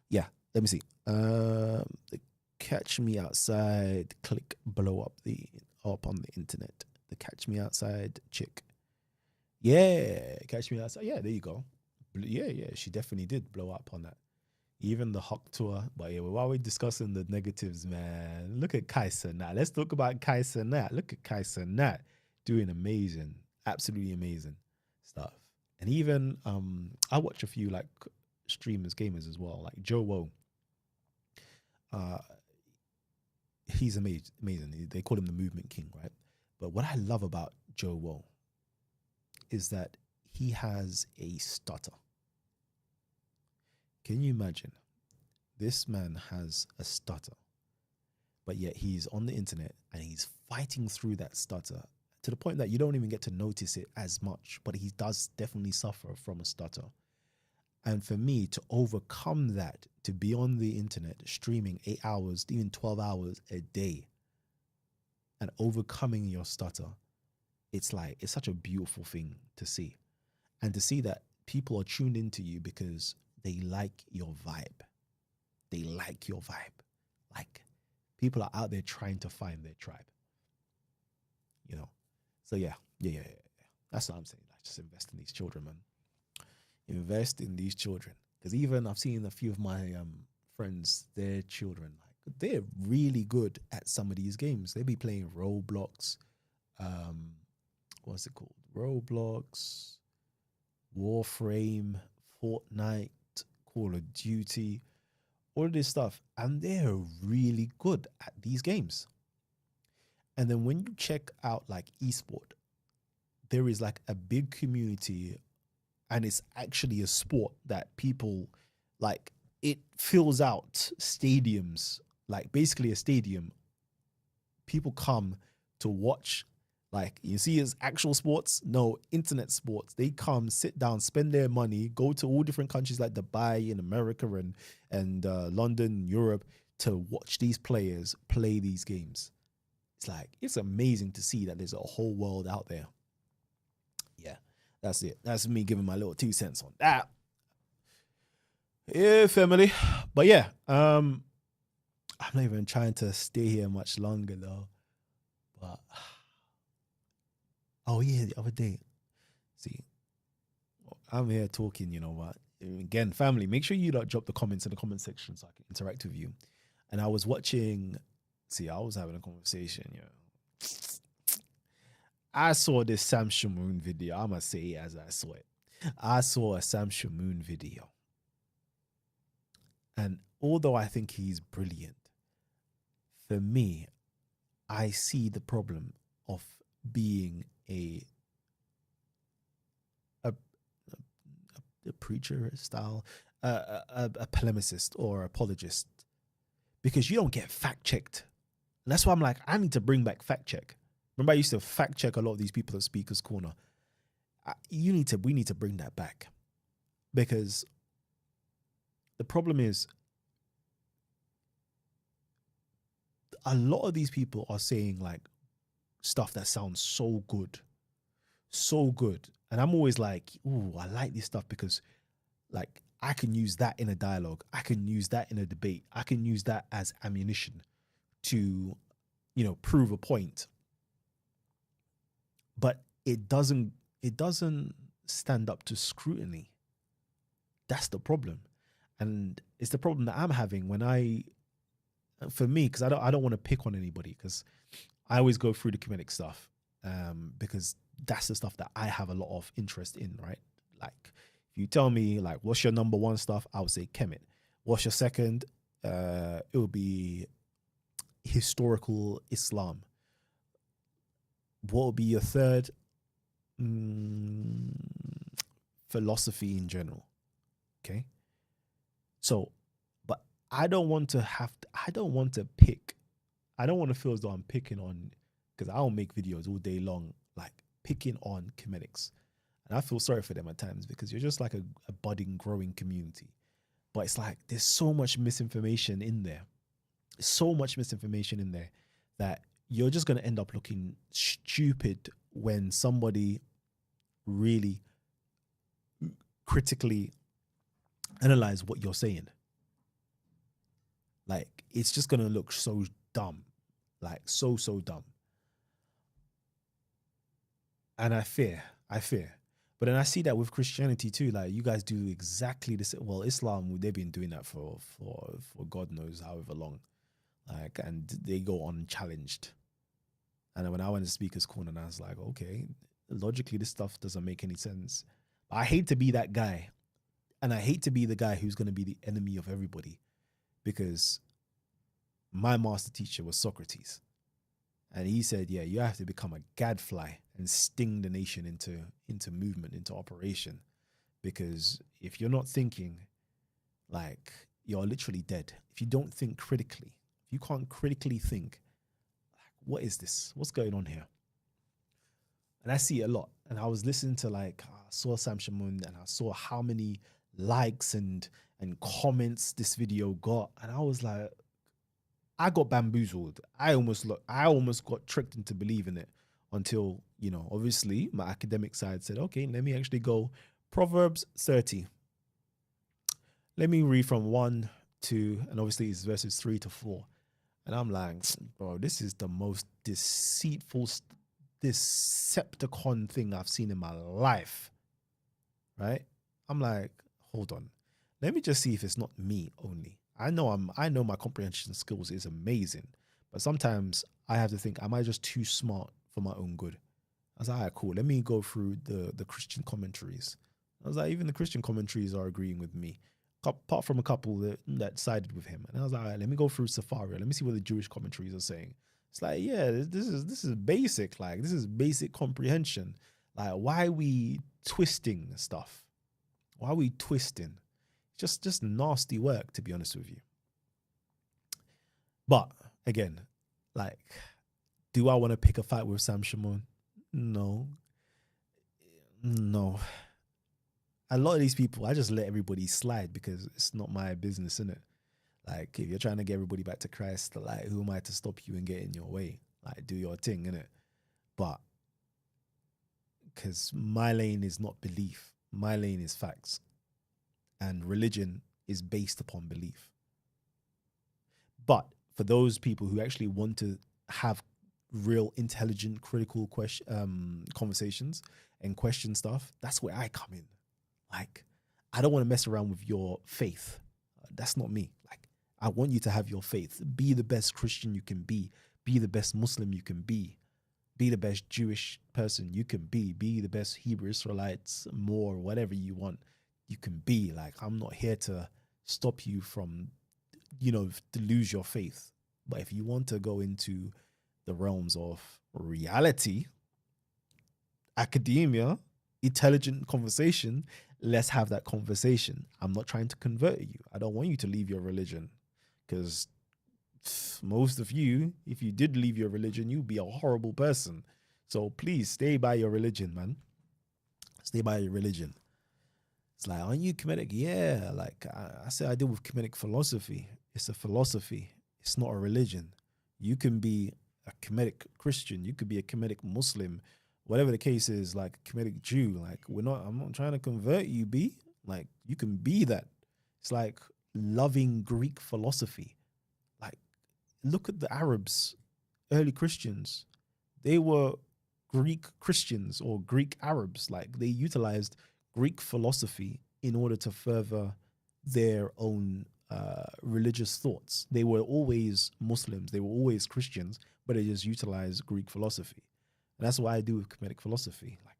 Yeah. Let me see. The Catch Me Outside click blow up on the internet. The Catch Me Outside chick. Yeah, Catch Me Outside. Yeah, there you go. Yeah, she definitely did blow up on that. Even the Hawk tour. But yeah, while we're discussing the negatives, man, look at Kaisa Nat. Let's talk about Kaisa Nat. Look at Kaisa Nat doing amazing, absolutely amazing stuff. And even I watch a few like streamers, gamers as well, like Joe Woe. Uh, he's amazing. Amazing. They call him the Movement King, right? But what I love about Joe Woe is that he has a stutter. Can you imagine? This man has a stutter, but yet he's on the internet and he's fighting through that stutter to the point that you don't even get to notice it as much, but he does definitely suffer from a stutter. And for me to overcome that, to be on the internet streaming 8 hours, even 12 hours a day, and overcoming your stutter, it's like, it's such a beautiful thing to see. And to see that people are tuned into you because they like your vibe. They like your vibe. Like, people are out there trying to find their tribe. You know? So yeah. That's what I'm saying. Like, just invest in these children, man. Invest in these children. Because even I've seen a few of my friends, their children, like, they're really good at some of these games. They be playing Roblox, what's it called? Roblox, Warframe, Fortnite, Call of Duty, all of this stuff. And they're really good at these games. And then when you check out like esport, there is like a big community, and it's actually a sport that people like, it fills out stadiums, like basically a stadium. People come to watch, like, you see as actual sports, no, internet sports. They come, sit down, spend their money, go to all different countries like Dubai in America and London, Europe, to watch these players play these games. It's like, it's amazing to see that there's a whole world out there. Yeah, that's it. That's me giving my little 2 cents on that. Yeah, family. But yeah, I'm not even trying to stay here much longer though. But oh yeah, the other day, see, I'm here talking, you know what? Again, family, make sure you like drop the comments in the comment section so I can interact with you. And I was watching, see, I was having a conversation, I saw this Sam Shamoon video. I'm gonna say it as I saw it. I saw a Sam Shamoon video. And although I think he's brilliant, for me, I see the problem of being a, a preacher style, a polemicist or apologist, because you don't get fact checked. And that's why I'm like, I need to bring back fact check. Remember, I used to fact check a lot of these people at Speaker's Corner. We need to bring that back, because the problem is a lot of these people are saying like stuff that sounds so good, and I'm always like, ooh, I like this stuff because like I can use that in a dialogue, I can use that in a debate, I can use that as ammunition to, prove a point. But it doesn't stand up to scrutiny. That's the problem. And it's the problem that I'm having for me, because I don't want to pick on anybody, because I always go through the comedic stuff, because that's the stuff that I have a lot of interest in, right? Like, if you tell me like what's your number one stuff, I would say Kemet. What's your second? It would be historical Islam. What would be your third? Philosophy in general. Okay. So, but I don't want to pick. I don't want to feel as though I'm picking on, because I'll make videos all day long, like picking on comedics. And I feel sorry for them at times, because you're just like a budding, growing community. But it's like, there's so much misinformation in there. So much misinformation in there that you're just going to end up looking stupid when somebody really critically analyze what you're saying. Like, it's just going to look so dumb, like so dumb. And I fear, But then I see that with Christianity too. Like you guys do exactly the same. Well, Islam, they've been doing that for God knows however long. Like, and they go unchallenged. And then when I went to Speaker's Corner, and I was like, okay, logically this stuff doesn't make any sense. But I hate to be that guy, and I hate to be the guy who's going to be the enemy of everybody, because my master teacher was Socrates. And he said, yeah, you have to become a gadfly and sting the nation into movement, into operation. Because if you're not thinking, like, you're literally dead. If you don't think critically, if you can't critically think, like, what is this? What's going on here? And I see it a lot. And I was listening to, like, I saw Sam Shamoun, and I saw how many likes and comments this video got. And I was like, I got bamboozled. I almost got tricked into believing it until, obviously my academic side said, okay, let me actually go Proverbs 30. Let me read from 1 to, and obviously it's verses 3 to 4. And I'm like, bro, this is the most deceitful, Decepticon thing I've seen in my life. Right? I'm like, hold on. Let me just see if it's not me only. I know my comprehension skills is amazing, but sometimes I have to think, am I just too smart for my own good? I was like, all right, cool. Let me go through the Christian commentaries. I was like, even the Christian commentaries are agreeing with me, apart from a couple that sided with him. And I was like, all right, let me go through Safaria. Let me see what the Jewish commentaries are saying. It's like, yeah, this is basic. Like, this is basic comprehension. Like, why are we twisting stuff? Why are we twisting? Just nasty work, to be honest with you. But again, like, do I want to pick a fight with Sam Shamoun? No. A lot of these people, I just let everybody slide because it's not my business, innit? Like, if you're trying to get everybody back to Christ, like, who am I to stop you and get in your way? Like, do your thing, innit? But because my lane is not belief, my lane is facts. And religion is based upon belief. But for those people who actually want to have real intelligent, critical conversations and question stuff, that's where I come in. Like, I don't want to mess around with your faith. That's not me. Like, I want you to have your faith. Be the best Christian you can be. Be the best Muslim you can be. Be the best Jewish person you can be. Be the best Hebrew Israelites, more, whatever you want. You can be. Like, I'm not here to stop you from, to lose your faith. But if you want to go into the realms of reality, academia, intelligent conversation, let's have that conversation. I'm not trying to convert you. I don't want you to leave your religion, because most of you, if you did leave your religion, you'd be a horrible person. So please stay by your religion, man. Stay by your religion. It's like, aren't you Kemetic? Yeah, like I said, I deal with Kemetic philosophy. It's a philosophy. It's not a religion. You can be a Kemetic Christian. You could be a Kemetic Muslim. Whatever the case is, like a Kemetic Jew. Like, I'm not trying to convert you, B. Like, you can be that. It's like loving Greek philosophy. Like, look at the Arabs, early Christians. They were Greek Christians or Greek Arabs. Like, they utilized Greek philosophy in order to further their own religious thoughts. They were always Muslims, they were always Christians, but they just utilized Greek philosophy. And that's what I do with Kemetic philosophy. Like,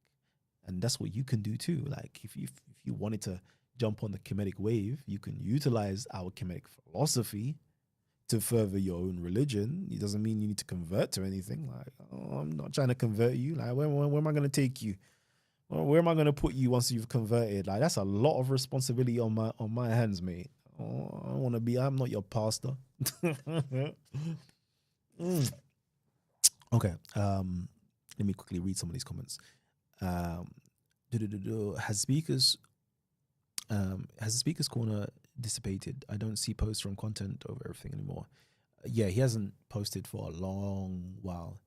and that's what you can do too. Like, if you wanted to jump on the Kemetic wave, you can utilize our Kemetic philosophy to further your own religion. It doesn't mean you need to convert to anything. Like, oh, I'm not trying to convert you. Like, where am I going to take you? Where am I going to put you once you've converted? Like, that's a lot of responsibility on my hands, mate. Oh, I don't want to be. I'm not your pastor. Okay. Let me quickly read some of these comments. Has the speakers corner dissipated? I don't see posts from content over everything anymore. Yeah, he hasn't posted for a long while.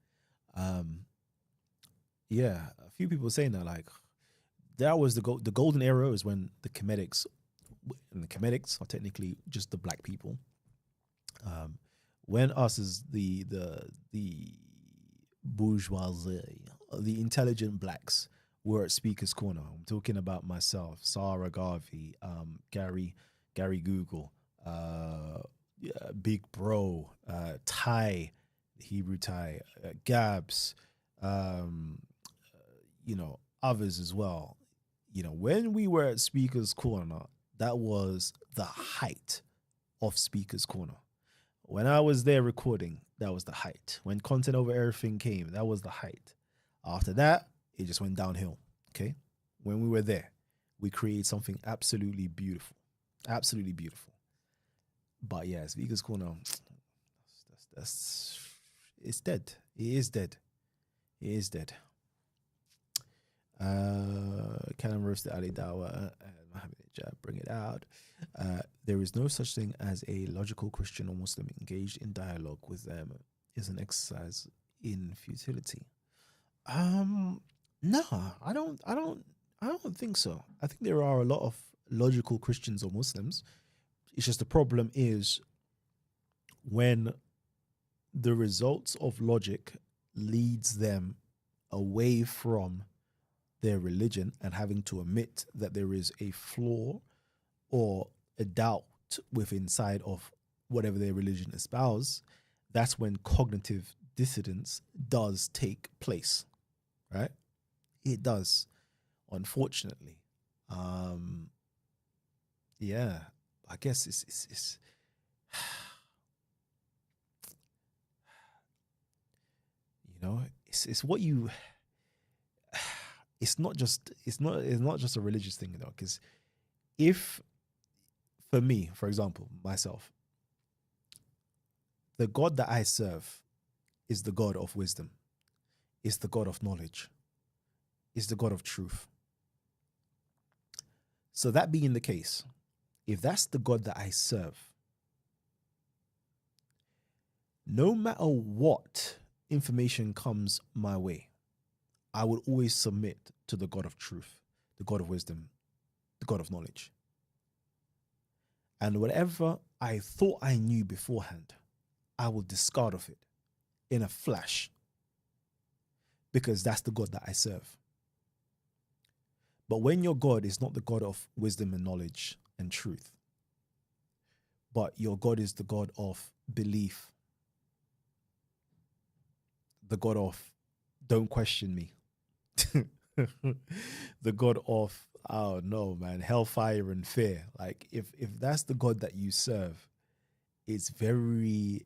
Yeah, a few people saying that, like, that was the golden era is when the Kemetics, and the Kemetics are technically just the black people. When us as the bourgeoisie, the intelligent blacks, we're at Speaker's Corner. I'm talking about myself, Sarah Garvey, Gary Google, yeah, Big Bro, Ty, Hebrew Ty, Gabs, um, others as well. When we were at Speaker's Corner, that was the height of Speaker's Corner. When I was there recording, that was the height. When content over everything came, that was the height. After that, it just went downhill. Okay. When we were there, we created something absolutely beautiful. Absolutely beautiful. But yeah, Speaker's Corner, that's it's dead. It is dead. It is dead. Kalam roasted Ali Dawa and Mohammed Jab, bring it out. There is no such thing as a logical Christian or Muslim engaged in dialogue with them is an exercise in futility. No, I don't think so. I think there are a lot of logical Christians or Muslims. It's just the problem is when the results of logic leads them away from their religion and having to admit that there is a flaw or a doubt with inside of whatever their religion espouse, that's when cognitive dissonance does take place, right? It does, unfortunately. Yeah, I guess it's it's what you. It's not just a religious thing though, because if for me, for example, myself, the God that I serve is the God of wisdom, is the God of knowledge, is the God of truth. So that being the case, if that's the God that I serve, no matter what information comes my way, I would always submit to the God of truth, the God of wisdom, the God of knowledge. And whatever I thought I knew beforehand, I will discard of it in a flash because that's the God that I serve. But when your God is not the God of wisdom and knowledge and truth, but your God is the God of belief, the God of don't question me, the God of, oh no, man, hellfire and fear. Like if that's the God that you serve, it's very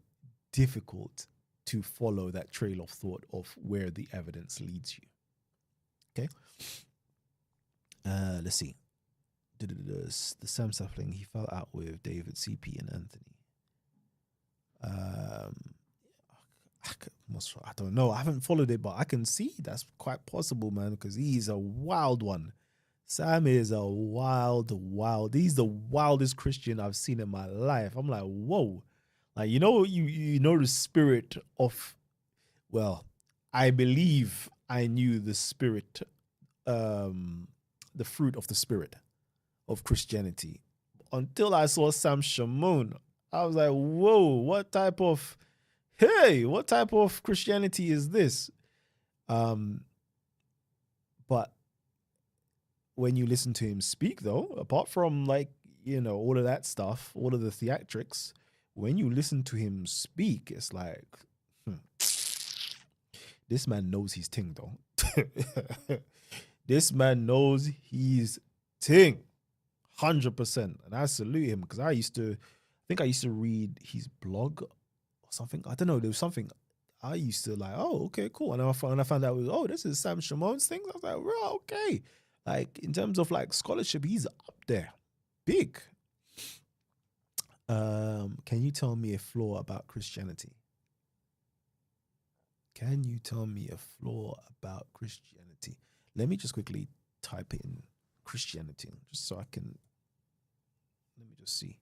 difficult to follow that trail of thought of where the evidence leads you. Okay. Let's see. The Sam Suffling, he fell out with David, CP, and Anthony. I don't know. I haven't followed it, but I can see that's quite possible, man, because he's a wild one. Sam is a wild. He's the wildest Christian I've seen in my life. I'm like, whoa. Like, you know the spirit of, well, I believe I knew the spirit, the fruit of the spirit of Christianity until I saw Sam Shamoun. I was like, whoa, what type of Christianity is this? But when you listen to him speak, though, apart from all of that stuff, all of the theatrics, when you listen to him speak, it's like, this man knows his thing, though. This man knows his thing, 100%. And I salute him because I think I used to read his blog or something. I don't know. There was something I used to like, oh, okay, cool. And I found out, oh, this is Sam Shamoun's thing. I was like, well, okay. Like, in terms of like scholarship, he's up there. Big. Can you tell me a flaw about Christianity? Can you tell me a flaw about Christianity? Let me just quickly type in Christianity, just so I can, let me just see.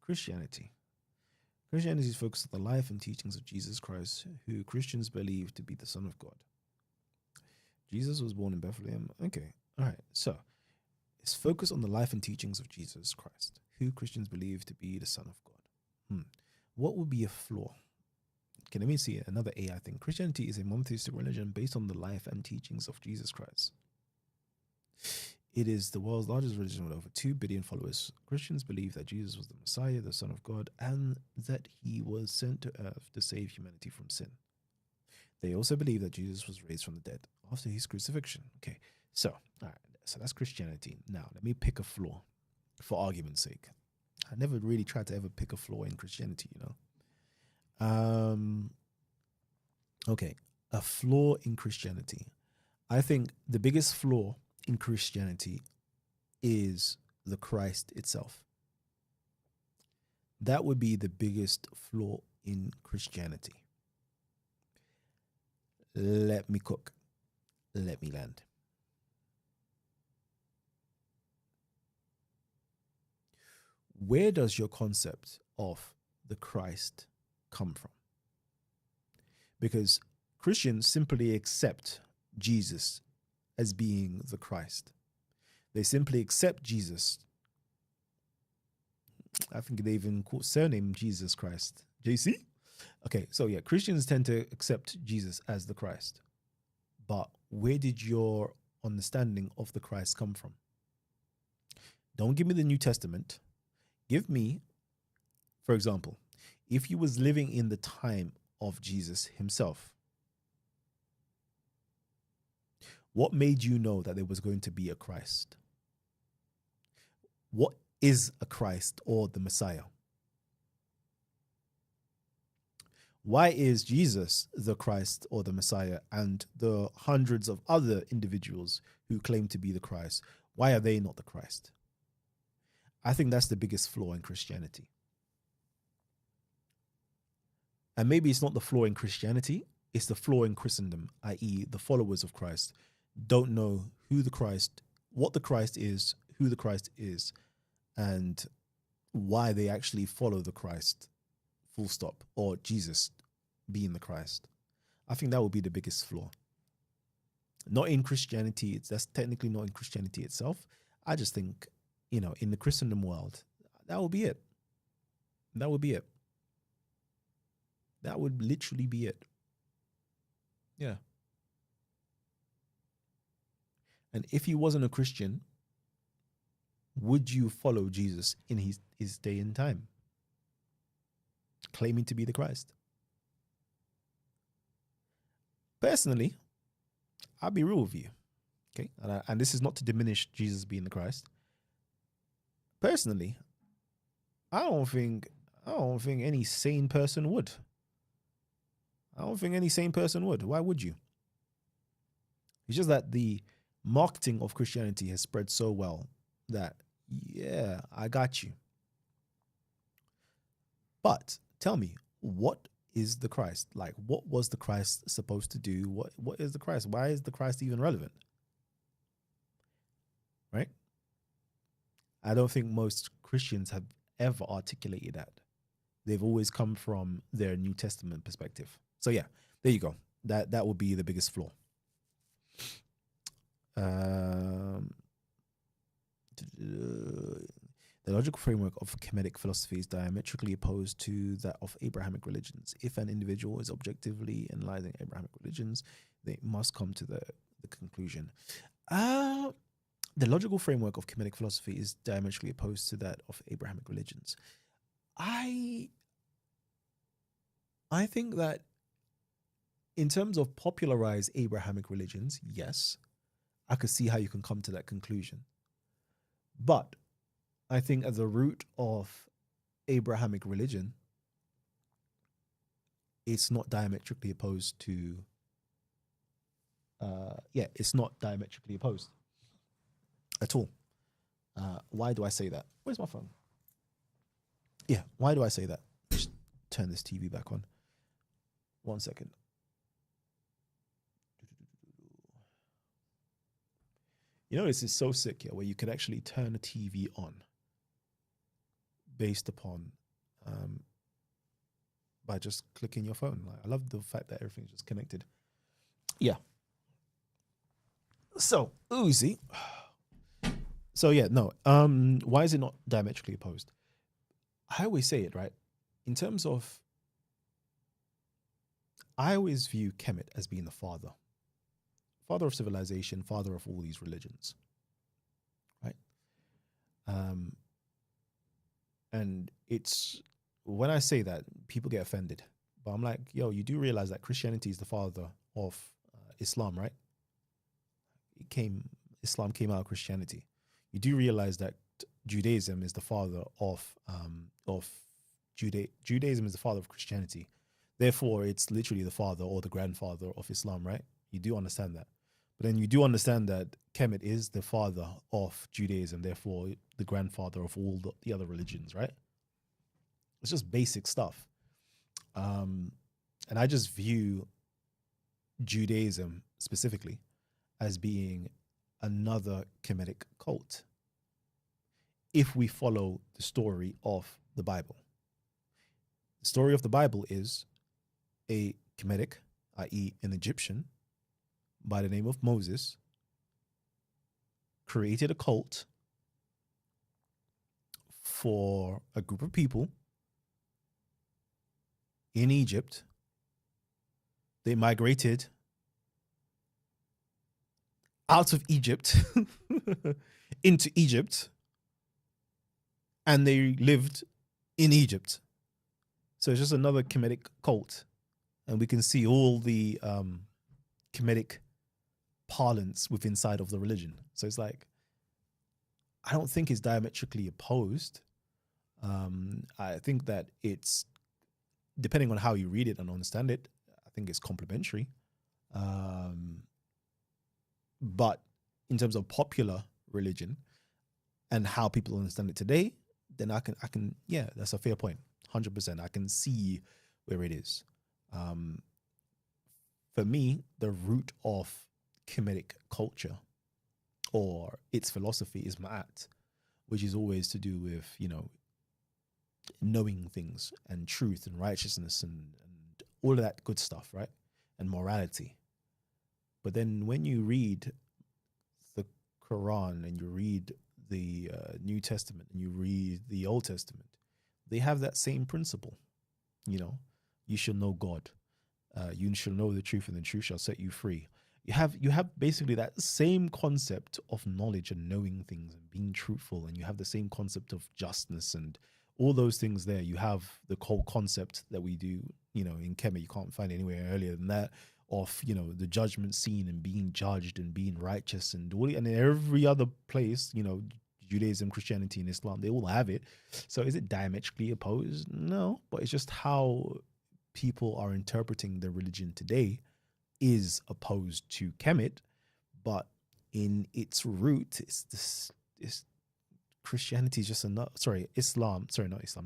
Christianity. Christianity is focused on the life and teachings of Jesus Christ, who Christians believe to be the Son of God. Jesus was born in Bethlehem. Okay, all right. So it's focused on the life and teachings of Jesus Christ, who Christians believe to be the Son of God. What would be a flaw? Okay, let me see another AI thing. Christianity is a monotheistic religion based on the life and teachings of Jesus Christ. It is the world's largest religion with over 2 billion followers. Christians believe that Jesus was the Messiah, the Son of God, and that he was sent to earth to save humanity from sin. They also believe that Jesus was raised from the dead after his crucifixion. Okay, so, all right, so that's Christianity. Now, let me pick a flaw for argument's sake. I never really tried to ever pick a flaw in Christianity, you know. Okay, a flaw in Christianity. I think the biggest flaw in Christianity is the Christ itself. That would be the biggest flaw in Christianity. Let me cook. Let me land. Where does your concept of the Christ come from? Because Christians simply accept Jesus as being the Christ. They simply accept Jesus. I think they even surname Jesus Christ. JC? Okay, so yeah, Christians tend to accept Jesus as the Christ. But where did your understanding of the Christ come from? Don't give me the New Testament. Give me, for example, if you was living in the time of Jesus himself, what made you know that there was going to be a Christ? What is a Christ or the Messiah? Why is Jesus the Christ or the Messiah and the hundreds of other individuals who claim to be the Christ, why are they not the Christ? I think that's the biggest flaw in Christianity. And maybe it's not the flaw in Christianity, it's the flaw in Christendom, i.e. the followers of Christ don't know who the Christ, what the Christ is, who the Christ is, and why they actually follow the Christ, full stop, or Jesus being the Christ. I think that would be the biggest flaw. Not in Christianity, that's technically not in Christianity itself. I just think, you know, in the Christendom world, that would be it. That would be it. That would literally be it. Yeah. And if he wasn't a Christian, would you follow Jesus in his day and time, claiming to be the Christ? Personally, I'll be real with you, okay? And this is not to diminish Jesus being the Christ. Personally, I don't think any sane person would. I don't think any sane person would. Why would you? It's just that the marketing of Christianity has spread so well that, yeah, I got you. But tell me, what is the Christ? Like, what was the Christ supposed to do? What is the Christ? Why is the Christ even relevant? Right? I don't think most Christians have ever articulated that. They've always come from their New Testament perspective. So yeah, there you go. That would be the biggest flaw. The logical framework of Kemetic philosophy is diametrically opposed to that of Abrahamic religions. If an individual is objectively analyzing Abrahamic religions, they must come to the conclusion. The logical framework of Kemetic philosophy is diametrically opposed to that of Abrahamic religions. I think that in terms of popularized Abrahamic religions, yes, I could see how you can come to that conclusion. But I think at the root of Abrahamic religion, it's not diametrically opposed to, it's not diametrically opposed at all. Why do I say that? Where's my phone? Yeah, why do I say that? Just turn this TV back on. 1 second. You know, this is so sick, yeah, where you can actually turn a TV on based upon by just clicking your phone. Like, I love the fact that everything's just connected. Yeah. So, Uzi. So yeah, no. Why is it not diametrically opposed? I always say it, right? In terms of I always view Kemet as being the father of civilization, father of all these religions, right? Um, and it's when I say that, people get offended, but I'm like, yo, you do realize that Christianity is the father of Islam, right? It came, Islam came out of Christianity. You do realize that Judaism is the father of Judaism is the father of Christianity. Therefore, it's literally the father or the grandfather of Islam, right? You do understand that. But then you do understand that Kemet is the father of Judaism, therefore the grandfather of all the other religions, right? It's just basic stuff. Um, and I just view Judaism specifically as being another Kemetic cult if we follow the story of the Bible. The story of the Bible is a Kemetic, i.e., an Egyptian, by the name of Moses, created a cult for a group of people in Egypt. They migrated out of Egypt into Egypt, and they lived in Egypt. So it's just another Kemetic cult. And we can see all the Kemetic parlance within inside of the religion. So it's like, I don't think it's diametrically opposed. I think that it's, depending on how you read it and understand it, I think it's complementary. But in terms of popular religion and how people understand it today, then I can, yeah, that's a fair point. 100%. I can see where it is. For me, the root of Kemetic culture or its philosophy is Ma'at, which is always to do with, knowing things and truth and righteousness and all of that good stuff, right? And morality. But then when you read the Quran and you read the New Testament and you read the Old Testament, they have that same principle. You shall know God. You shall know the truth, and the truth shall set you free. You have basically that same concept of knowledge and knowing things and being truthful, and you have the same concept of justness and all those things there. You have the whole concept that we do, in Kemet. You can't find anywhere earlier than that, of the judgment scene and being judged and being righteous and all, and in every other place, Judaism, Christianity, and Islam, they all have it. So is it diametrically opposed? No, but it's just how people are interpreting the religion today is opposed to Kemet, but in its root, it's Christianity is just another, not Islam.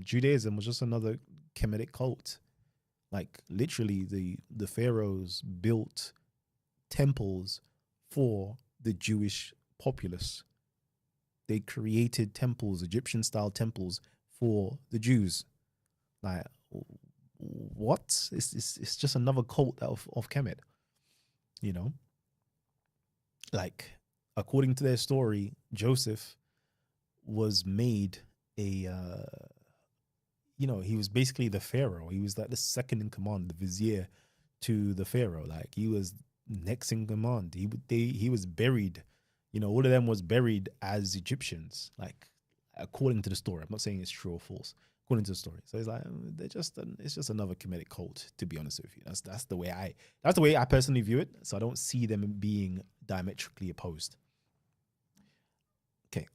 Judaism was just another Kemetic cult. Like literally the pharaohs built temples for the Jewish populace. They created temples, Egyptian style temples for the Jews. Like, what? It's just another cult of Kemet, Like, according to their story, Joseph was made he was basically the pharaoh. He was like the second in command, the vizier to the pharaoh. Like, he was next in command. He was buried. All of them was buried as Egyptians, like according to the story. I'm not saying it's true or false. According to the story, so it's like it's just another Kemetic cult. To be honest with you, that's the way I personally view it. So I don't see them being diametrically opposed. Okay,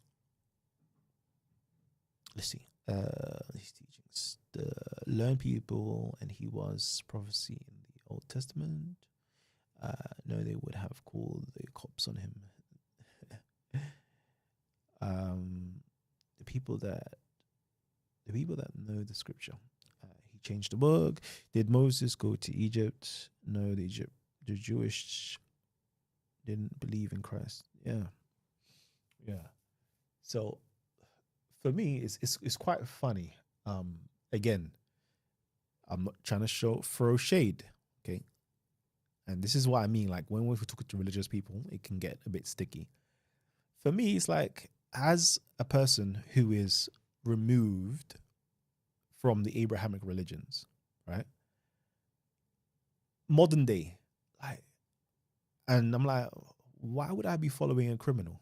let's see. His teachings, the learned people, and he was prophecy in the Old Testament. No, they would have called the cops on him. The people that know the scripture. He changed the book. Did Moses go to Egypt? No, the Jewish didn't believe in Christ. Yeah. So for me, it's quite funny. Again, I'm not trying to throw shade, okay? And this is what I mean. Like, when we're talking to religious people, it can get a bit sticky. For me, it's like, as a person who is removed from the Abrahamic religions, right? modern day, like, and I'm like, why would I be following a criminal?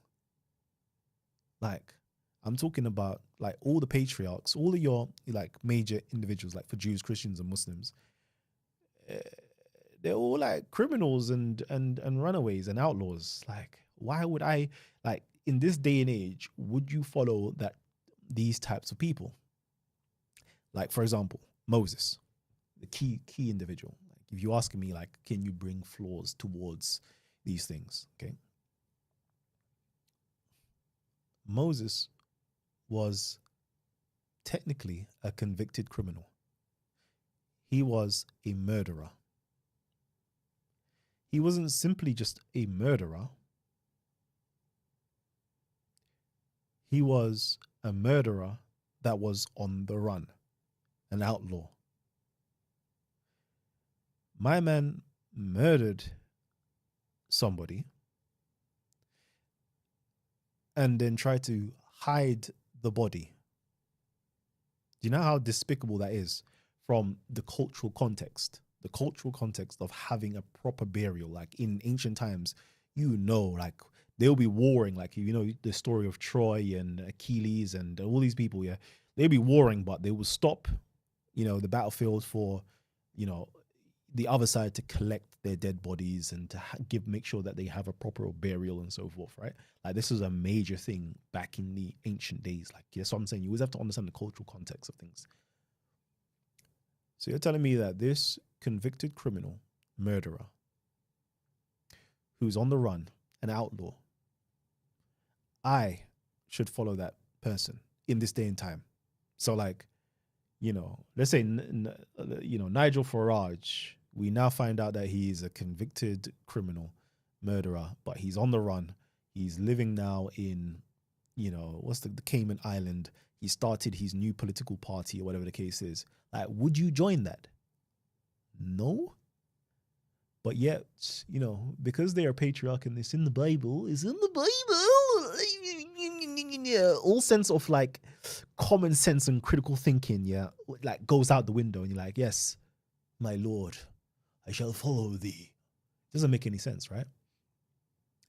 Like, I'm talking about like all the patriarchs, all of your like major individuals, like for Jews, Christians, and Muslims. eh, They're all like criminals and runaways and outlaws. Like, why would I, like, in this day and age, would you follow that these types of people? Like, for example, Moses, the key individual. Like, if you asking me, like, can you bring flaws towards these things? Okay, Moses was technically a convicted criminal. He was a murderer. He wasn't simply just a murderer, he was a murderer that was on the run, an outlaw. My man murdered somebody and then tried to hide the body. Do you know how despicable that is from the cultural context? The cultural context of having a proper burial. Like in ancient times, like they'll be warring. Like, the story of Troy and Achilles and all these people, yeah, they'll be warring, but they will stop, the battlefield for, you know, the other side to collect their dead bodies and to make sure that they have a proper burial and so forth, right? Like this is a major thing back in the ancient days. Like that's what I'm saying. You always have to understand the cultural context of things. So you're telling me that this convicted criminal, murderer, who's on the run, an outlaw, I should follow that person in this day and time. So like, let's say, Nigel Farage, we now find out that he is a convicted criminal, murderer, but he's on the run. He's living now in, what's the Cayman Island. He started his new political party or whatever the case is. Like, would you join that? No. But yet, because they are patriarch and it's in the Bible, all sense of like common sense and critical thinking, yeah, like goes out the window and you're like, yes, my Lord, I shall follow thee. Doesn't make any sense, right?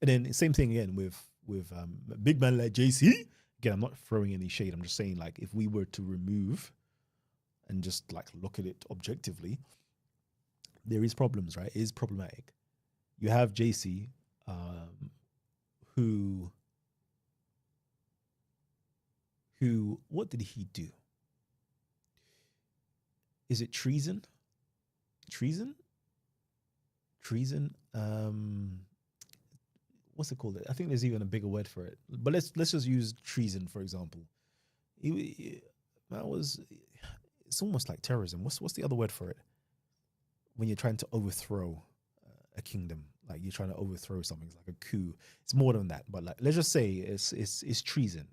And then same thing again with a big man like JC. Again, I'm not throwing any shade. I'm just saying, like, if we were to remove and just like look at it objectively, there is problems, right? It is problematic. You have JC, who what did he do? Is it treason? Treason? Treason? What's it called? I think there's even a bigger word for it. But let's just use treason for example. That was, it's almost like terrorism. What's the other word for it? When you're trying to overthrow a kingdom, like you're trying to overthrow something, it's like a coup. It's more than that. But like, let's just say it's treason.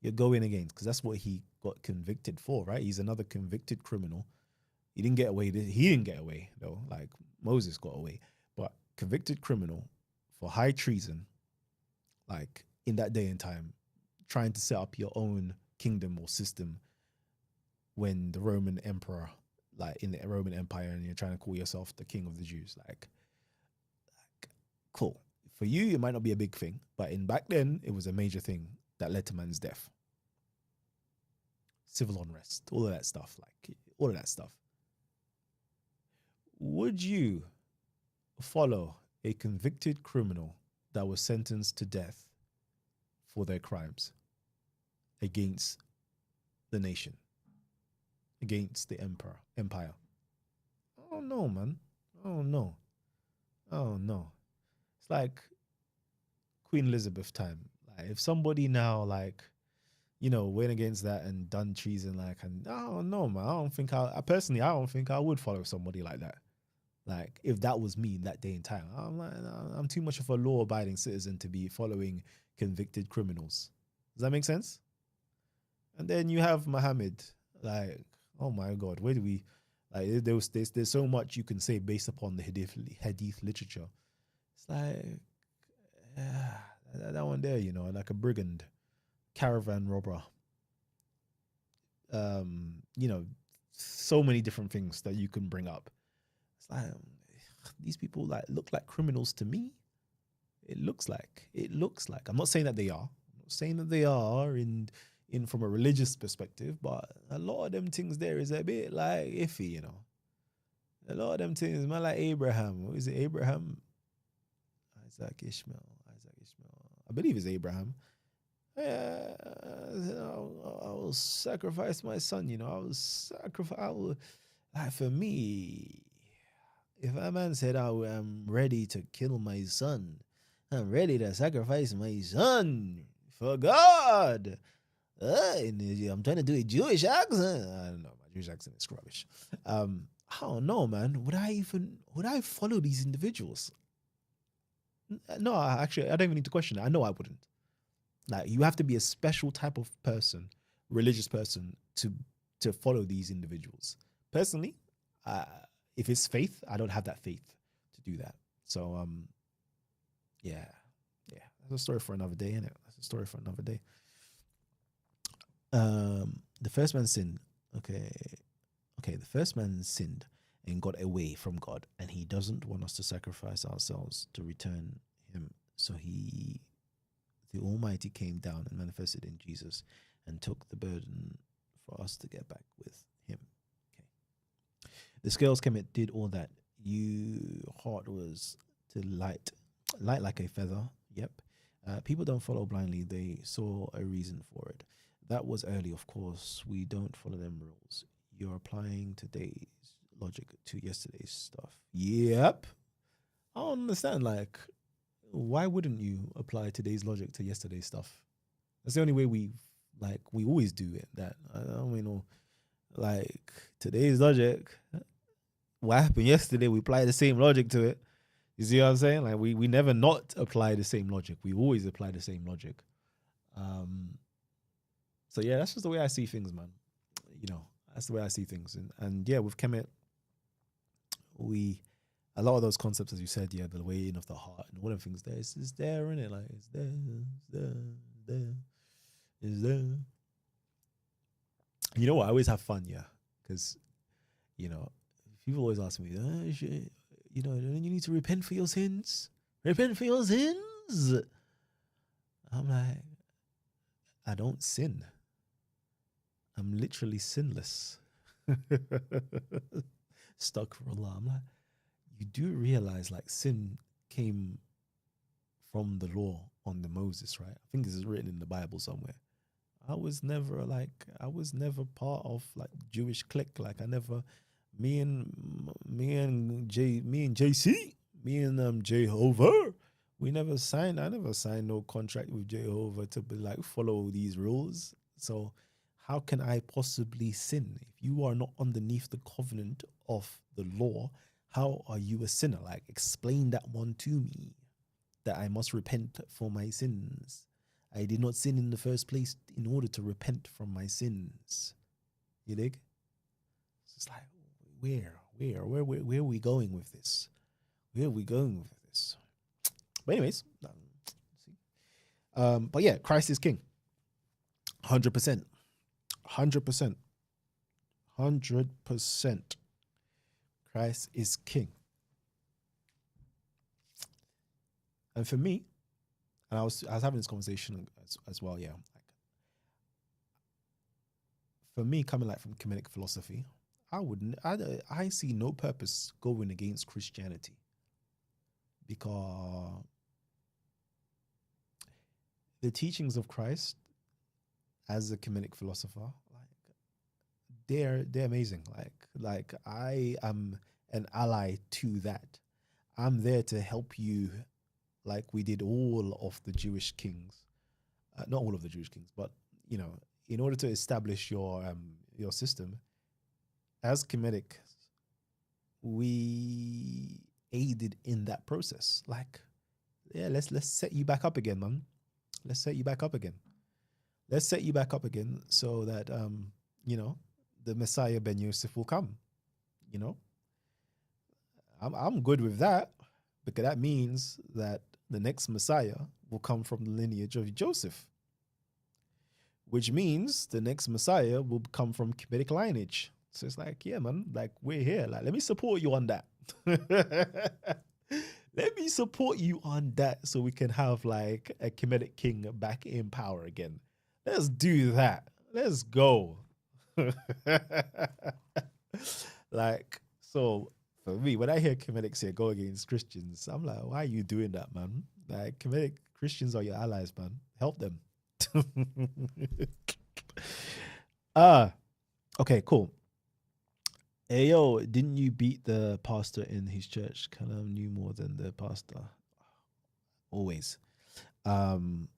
You're going against, because that's what he got convicted for, right? He's another convicted criminal. He didn't get away. He didn't get away though. Like Moses got away, but convicted criminal for high treason, like in that day and time, trying to set up your own kingdom or system when the Roman emperor, like in the Roman Empire, and you're trying to call yourself the king of the Jews, like cool. For you, it might not be a big thing, but in back then, it was a major thing that led to man's death. Civil unrest, all of that stuff, like all of that stuff. Would you follow a convicted criminal that was sentenced to death for their crimes against the nation, against the empire? Oh no, man. Oh no. Oh no. It's like Queen Elizabeth time. Like if somebody now went against that and done treason, like, and oh no, man, I don't think I would follow somebody like that. Like if that was me in that day and time, I'm like, no, I'm too much of a law-abiding citizen to be following convicted criminals. Does that make sense? And then you have Muhammad, like, oh my God, where do we, like, there's so much you can say based upon the hadith literature. It's like, yeah, that one there, like a brigand, caravan robber, so many different things that you can bring up. It's like, these people like look like criminals to me. It looks like. I'm not saying that they are. I'm not saying that they are in from a religious perspective, but a lot of them things there is a bit like iffy, you know. A lot of them things, man, like Abraham. What is it, Abraham? Isaac Ishmael. I believe it's Abraham. Yeah, I will sacrifice my son, you know. Like for me, if a man said, I'm ready to kill my son, I'm ready to sacrifice my son for God. I'm trying to do a Jewish accent. I don't know. My Jewish accent is rubbish. I don't know, man. Would I follow these individuals? No, actually, I don't even need to question it. I know I wouldn't. Like, you have to be a special type of person, religious person, to follow these individuals. Personally, if it's faith, I don't have that faith to do that. So, yeah, that's a story for another day, isn't it? That's a story for another day. The first man sinned. Okay. The first man sinned and got away from God, and he doesn't want us to sacrifice ourselves to return him. So the Almighty came down and manifested in Jesus and took the burden for us to get back with him. Okay. The scales came, it did all that. Your heart was to light like a feather. Yep. People don't follow blindly. They saw a reason for it. That was early, of course. We don't follow them rules. You're applying today's logic to yesterday's stuff. Yep. I don't understand. Like, why wouldn't you apply today's logic to yesterday's stuff? That's the only way we always do it. That I don't know. Like, today's logic, what happened yesterday, we apply the same logic to it. You see what I'm saying? Like, we never not apply the same logic. We always apply the same logic. So yeah, that's just the way I see things, man. You know, that's the way I see things. And yeah, with Kemet, a lot of those concepts, as you said, yeah, the weighing of the heart and all of things there, it's there, isn't it? Like, it's there. You know what? I always have fun, yeah, because, you know, people always ask me, you know, don't you need to repent for your sins? Repent for your sins. I'm like, I don't sin. I'm literally sinless. Stuck for Allah. I'm like, you do realize, like, sin came from the law on the Moses, right? I think this is written in the Bible somewhere. I was never part of like Jewish clique. Like, me and Jehovah, I never signed no contract with Jehovah to be like follow these rules. So how can I possibly sin if you are not underneath the covenant of the law? How are you a sinner? Like, explain that one to me, that I must repent for my sins. I did not sin in the first place in order to repent from my sins. You dig? It's like, where are we going with this? Where are we going with this? But anyways, but yeah, Christ is king. 100%. 100%. Christ is king. And for me, and I was having this conversation as well, yeah. Like, for me, coming like from Kemetic philosophy, I see no purpose going against Christianity, because the teachings of Christ as a Kemetic philosopher, like, they're amazing. Like I am an ally to that. I'm there to help you, like we did all of the Jewish kings, not all of the Jewish kings, but, you know, in order to establish your system as Kemetic, we aided in that process. Like, yeah, let's set you back up again, man. Let's set you back up again. Let's set you back up again so that you know, the Messiah Ben Yosef will come. You know, I'm good with that, because that means that the next Messiah will come from the lineage of Joseph, which means the next Messiah will come from Kemetic lineage. So it's like, yeah, man, like, we're here. Like, let me support you on that. Let me support you on that so we can have like a Kemetic king back in power again. Let's do that. Let's go. Like, so for me, when I hear Kemetic say go against Christians, I'm like, why are you doing that, man? Like, Kemetic Christians are your allies, man. Help them. Ah, okay, cool. Hey yo, didn't you beat the pastor in his church? Kalam knew more than the pastor. Always. Um,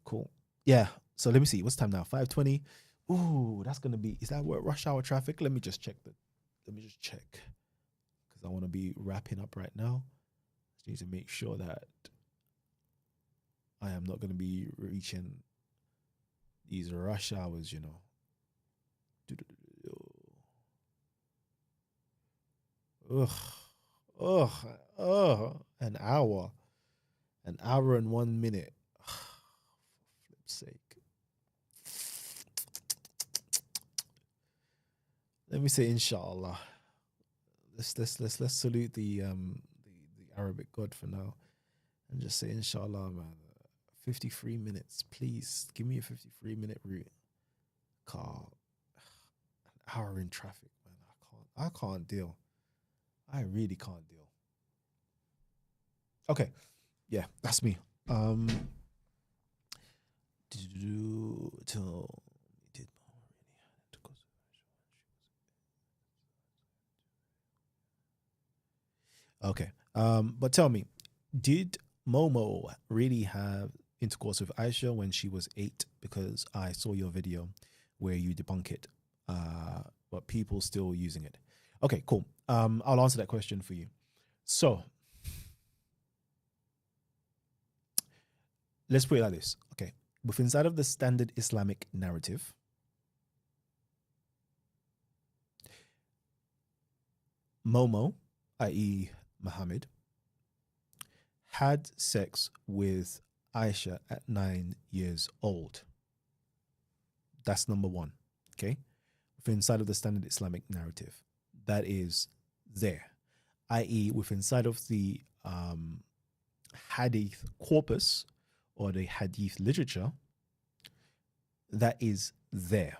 cool. Yeah. So let me see. What's time now? 5:20. Ooh, that's gonna be. Is that what rush hour traffic? Let me just check the. Let me just check because I want to be wrapping up right now. Just need to make sure that I am not gonna be reaching these rush hours. Ugh, ugh, ugh. An hour and 1 minute. For flip's sake. Let me say inshallah. Let's salute the Arabic God for now and just say inshallah, man. 53 minutes, please give me a 53-minute route. Car, an hour in traffic, man. I can't deal. I really can't deal. Okay, yeah, that's me. Till okay. But tell me, did Momo really have intercourse with Aisha when she was 8? Because I saw your video where you debunk it, but people still using it. Okay, cool. I'll answer that question for you. So let's put it like this. Okay, with inside of the standard Islamic narrative, Momo, i.e., Muhammad, had sex with Aisha at 9 years old. That's number one. Okay. Within inside of the standard Islamic narrative, that is there, i.e., within inside of the Hadith corpus or the Hadith literature, that is there.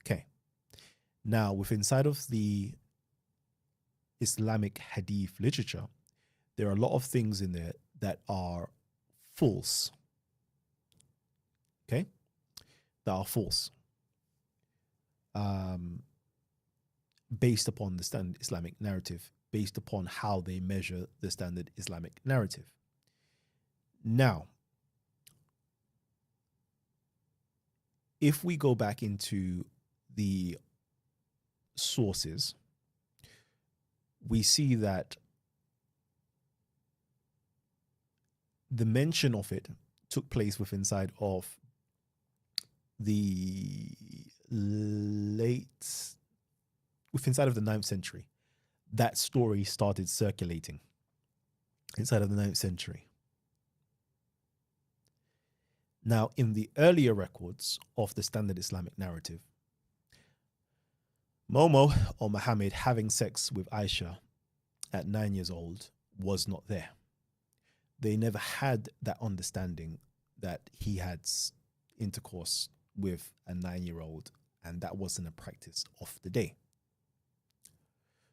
Okay. Now, within inside of the Islamic Hadith literature, there are a lot of things in there that are false. Okay? That are false. Based upon the standard Islamic narrative, based upon how they measure the standard Islamic narrative. Now, if we go back into the sources, we see that the mention of it took place with inside of the with inside of the 9th century. That story started circulating inside of the 9th century. Now, in the earlier records of the standard Islamic narrative, Momo or Muhammad having sex with Aisha at 9 years old was not there. They never had that understanding that he had intercourse with a 9-year-old, and that wasn't a practice of the day.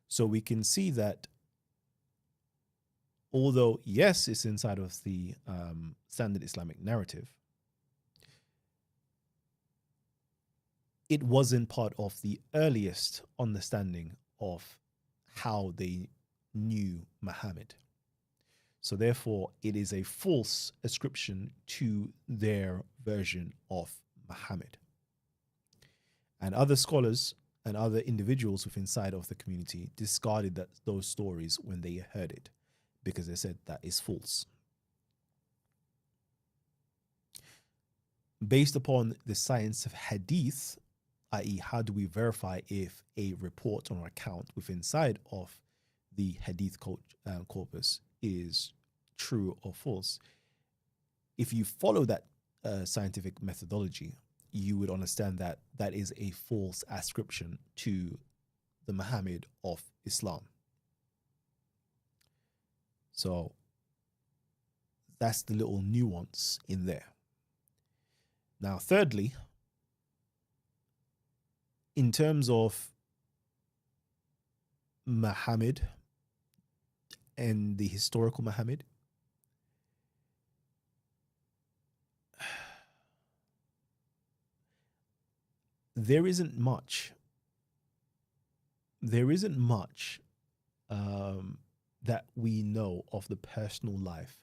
So we can see that although, yes, it's inside of the standard Islamic narrative, it wasn't part of the earliest understanding of how they knew Muhammad. So therefore, it is a false ascription to their version of Muhammad. And other scholars and other individuals within inside of the community discarded those stories when they heard it because they said that is false. Based upon the science of hadith, i.e., how do we verify if a report or account within inside of the hadith corpus is true or false? If you follow that scientific methodology, you would understand that that is a false ascription to the Muhammad of Islam. So that's the little nuance in there. Now, thirdly, in terms of Muhammad and the historical Muhammad, there isn't much. There isn't much that we know of the personal life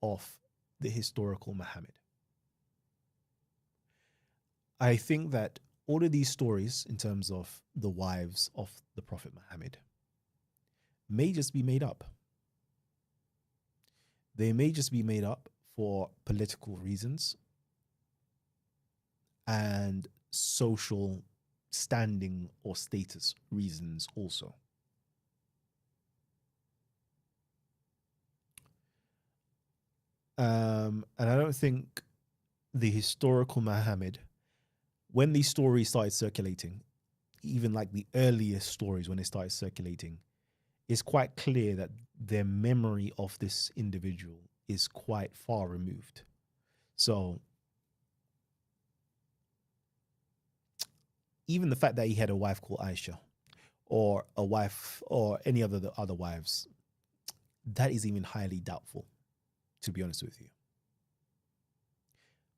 of the historical Muhammad. I think that all of these stories, in terms of the wives of the Prophet Muhammad, may just be made up. They may just be made up for political reasons and social standing or status reasons also. And I don't think the historical Muhammad, when these stories started circulating, even like the earliest stories when they started circulating, it's quite clear that their memory of this individual is quite far removed. So even the fact that he had a wife called Aisha, or a wife, or any of the other wives, that is even highly doubtful, to be honest with you.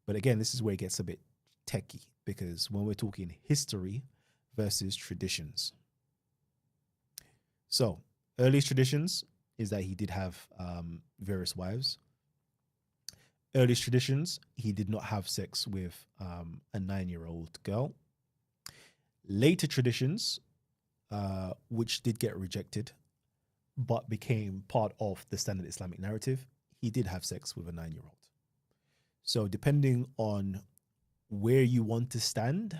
But again, this is where it gets a bit techie, because when we're talking history versus traditions. So, earliest traditions is that he did have various wives. Earliest traditions, he did not have sex with a 9-year-old girl. Later traditions, which did get rejected, but became part of the standard Islamic narrative, he did have sex with a 9-year-old. So depending on where you want to stand,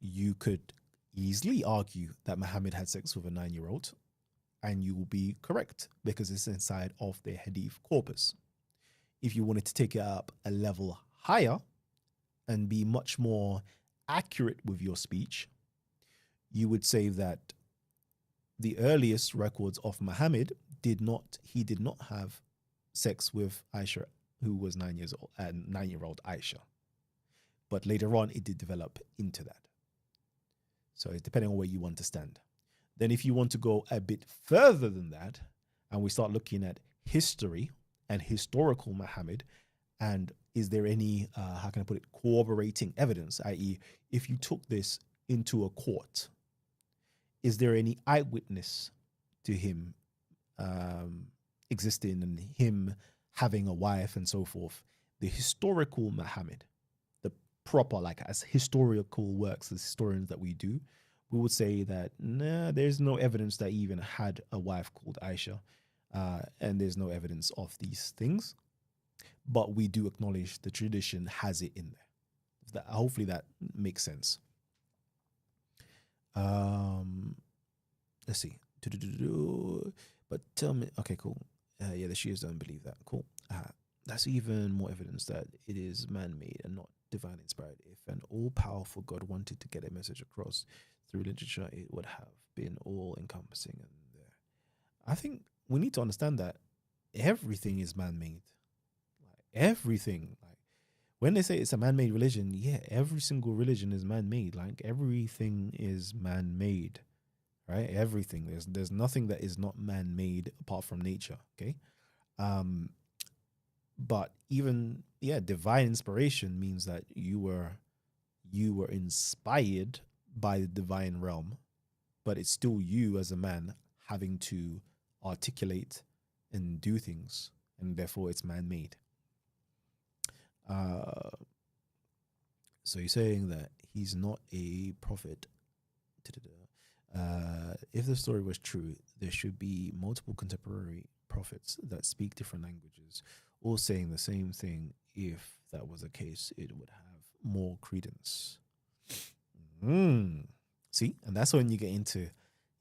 you could easily argue that Muhammad had sex with a 9-year-old, and you will be correct because it's inside of their hadith corpus. If you wanted to take it up a level higher and be much more accurate with your speech, you would say that the earliest records of Muhammad did not have sex with Aisha, who was 9 years old, and 9-year-old Aisha. But later on, it did develop into that. So it's depending on where you want to stand. Then if you want to go a bit further than that, and we start looking at history and historical Muhammad, and is there any, how can I put it, corroborating evidence, i.e., if you took this into a court, is there any eyewitness to him existing and him having a wife and so forth? The historical Muhammad, the proper, like as historical works, as historians that we do, we would say that, nah, there's no evidence that he even had a wife called Aisha, and there's no evidence of these things. But we do acknowledge the tradition has it in there. Hopefully that makes sense. Let's see. But tell me, okay, cool. Yeah, the Shias don't believe that. Cool. That's even more evidence that it is man-made and not divine inspired. If an all-powerful God wanted to get a message across through literature, it would have been all-encompassing. And I think we need to understand that everything is man-made. Like everything. Like when they say it's a man-made religion, yeah, every single religion is man-made. Like everything is man-made, right? Everything. There's nothing that is not man-made apart from nature. Okay. But even, yeah, divine inspiration means that you were inspired by the divine realm, but it's still you as a man having to articulate and do things, and therefore it's man-made. So you're saying that he's not a prophet. If the story was true, there should be multiple contemporary prophets that speak different languages, all saying the same thing. If that was the case, it would have more credence. See, and that's when you get into,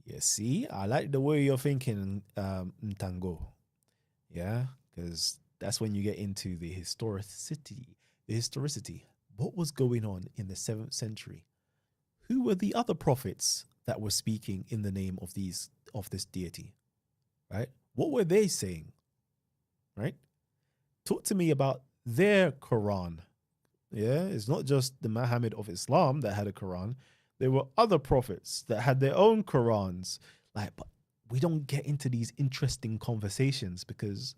yeah, see, I like the way you're thinking, Ntango. Yeah, because that's when you get into the historicity. what was going on in the 7th century? Who were the other prophets that were speaking in the name of this deity? Right? What were they saying? Right? Talk to me about their Quran. Yeah, it's not just the Muhammad of Islam that had a Quran. There were other prophets that had their own Qurans. Like, but we don't get into these interesting conversations because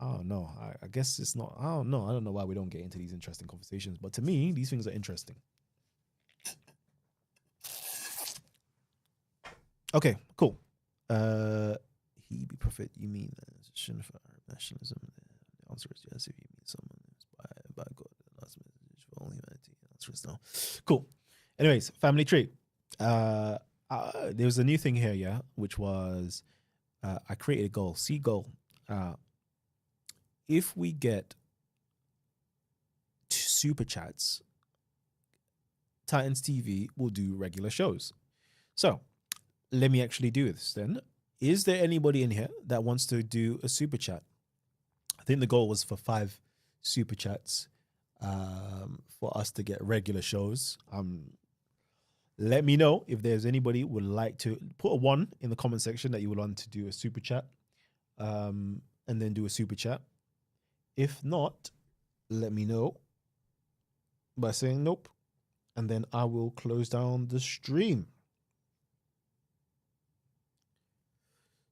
I don't know. I guess it's not. I don't know. I don't know why we don't get into these interesting conversations. But to me, these things are interesting. Okay, cool. He be prophet. You mean for nationalism? The answer is yes. If you mean someone inspired by God, the last message for all humanity. The answer is no. Cool. Anyways, family tree. There was a new thing here, yeah, which was I created a goal. See goal. If we get super chats, Titans TV will do regular shows. So let me actually do this then. Is there anybody in here that wants to do a super chat? I think the goal was for 5 super chats for us to get regular shows. Let me know if there's anybody who would like to put a 1 in the comment section that you would want to do a super chat, and then do a super chat. If not, let me know by saying nope, and then I will close down the stream.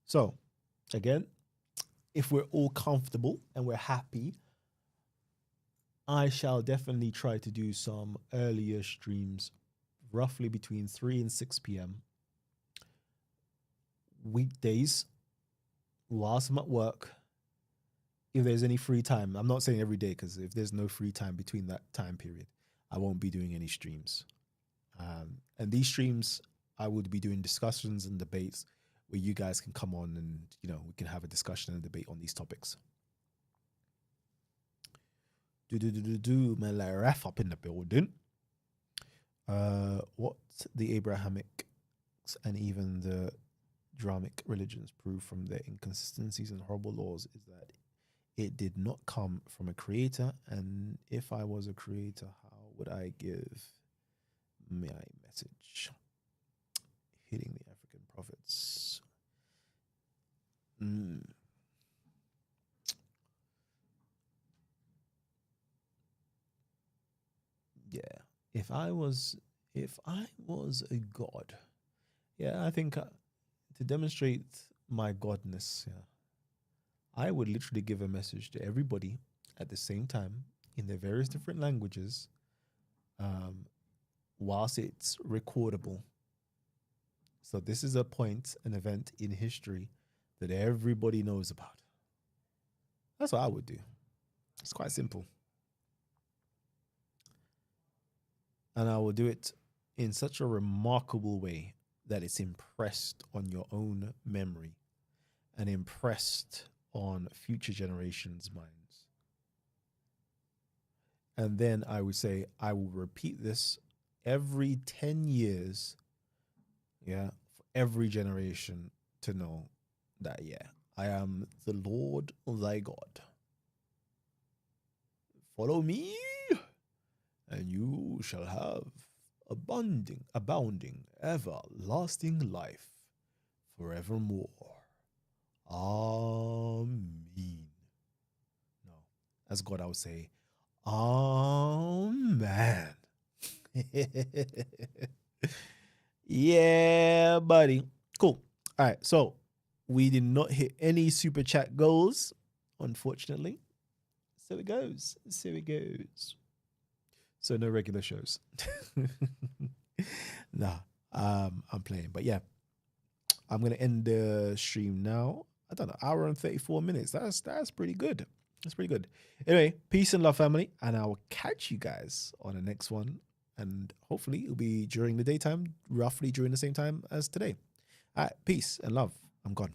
So, again, if we're all comfortable and we're happy, I shall definitely try to do some earlier streams, roughly between 3 and 6 p.m. weekdays, whilst I'm at work. If there's any free time, I'm not saying every day, because if there's no free time between that time period, I won't be doing any streams. And these streams, I would be doing discussions and debates where you guys can come on and, we can have a discussion and debate on these topics. My ref up in the building. What the Abrahamic and even the Dramic religions prove from their inconsistencies and horrible laws is that it did not come from a creator, and if I was a creator, how would I give my message? Hitting the African prophets. Yeah. If I was a god, yeah, I think to demonstrate my godness, yeah, I would literally give a message to everybody at the same time in their various different languages, whilst it's recordable. So this is a point, an event in history that everybody knows about. That's what I would do. It's quite simple. And I will do it in such a remarkable way that it's impressed on your own memory and impressed on future generations' minds. And then I would say, I will repeat this every 10 years, yeah, for every generation to know that, yeah, I am the Lord thy God. Follow me, and you shall have abounding, everlasting life forevermore. Amen. No, as God, I would say, Amen. Yeah, buddy. Cool. All right. So we did not hit any super chat goals, unfortunately. So it goes. So no regular shows. Nah, I'm playing. But yeah, I'm gonna end the stream now. I don't know, hour and 34 minutes. That's pretty good. That's pretty good. Anyway, peace and love, family, and I will catch you guys on the next one. And hopefully it'll be during the daytime, roughly during the same time as today. All right, peace and love. I'm gone.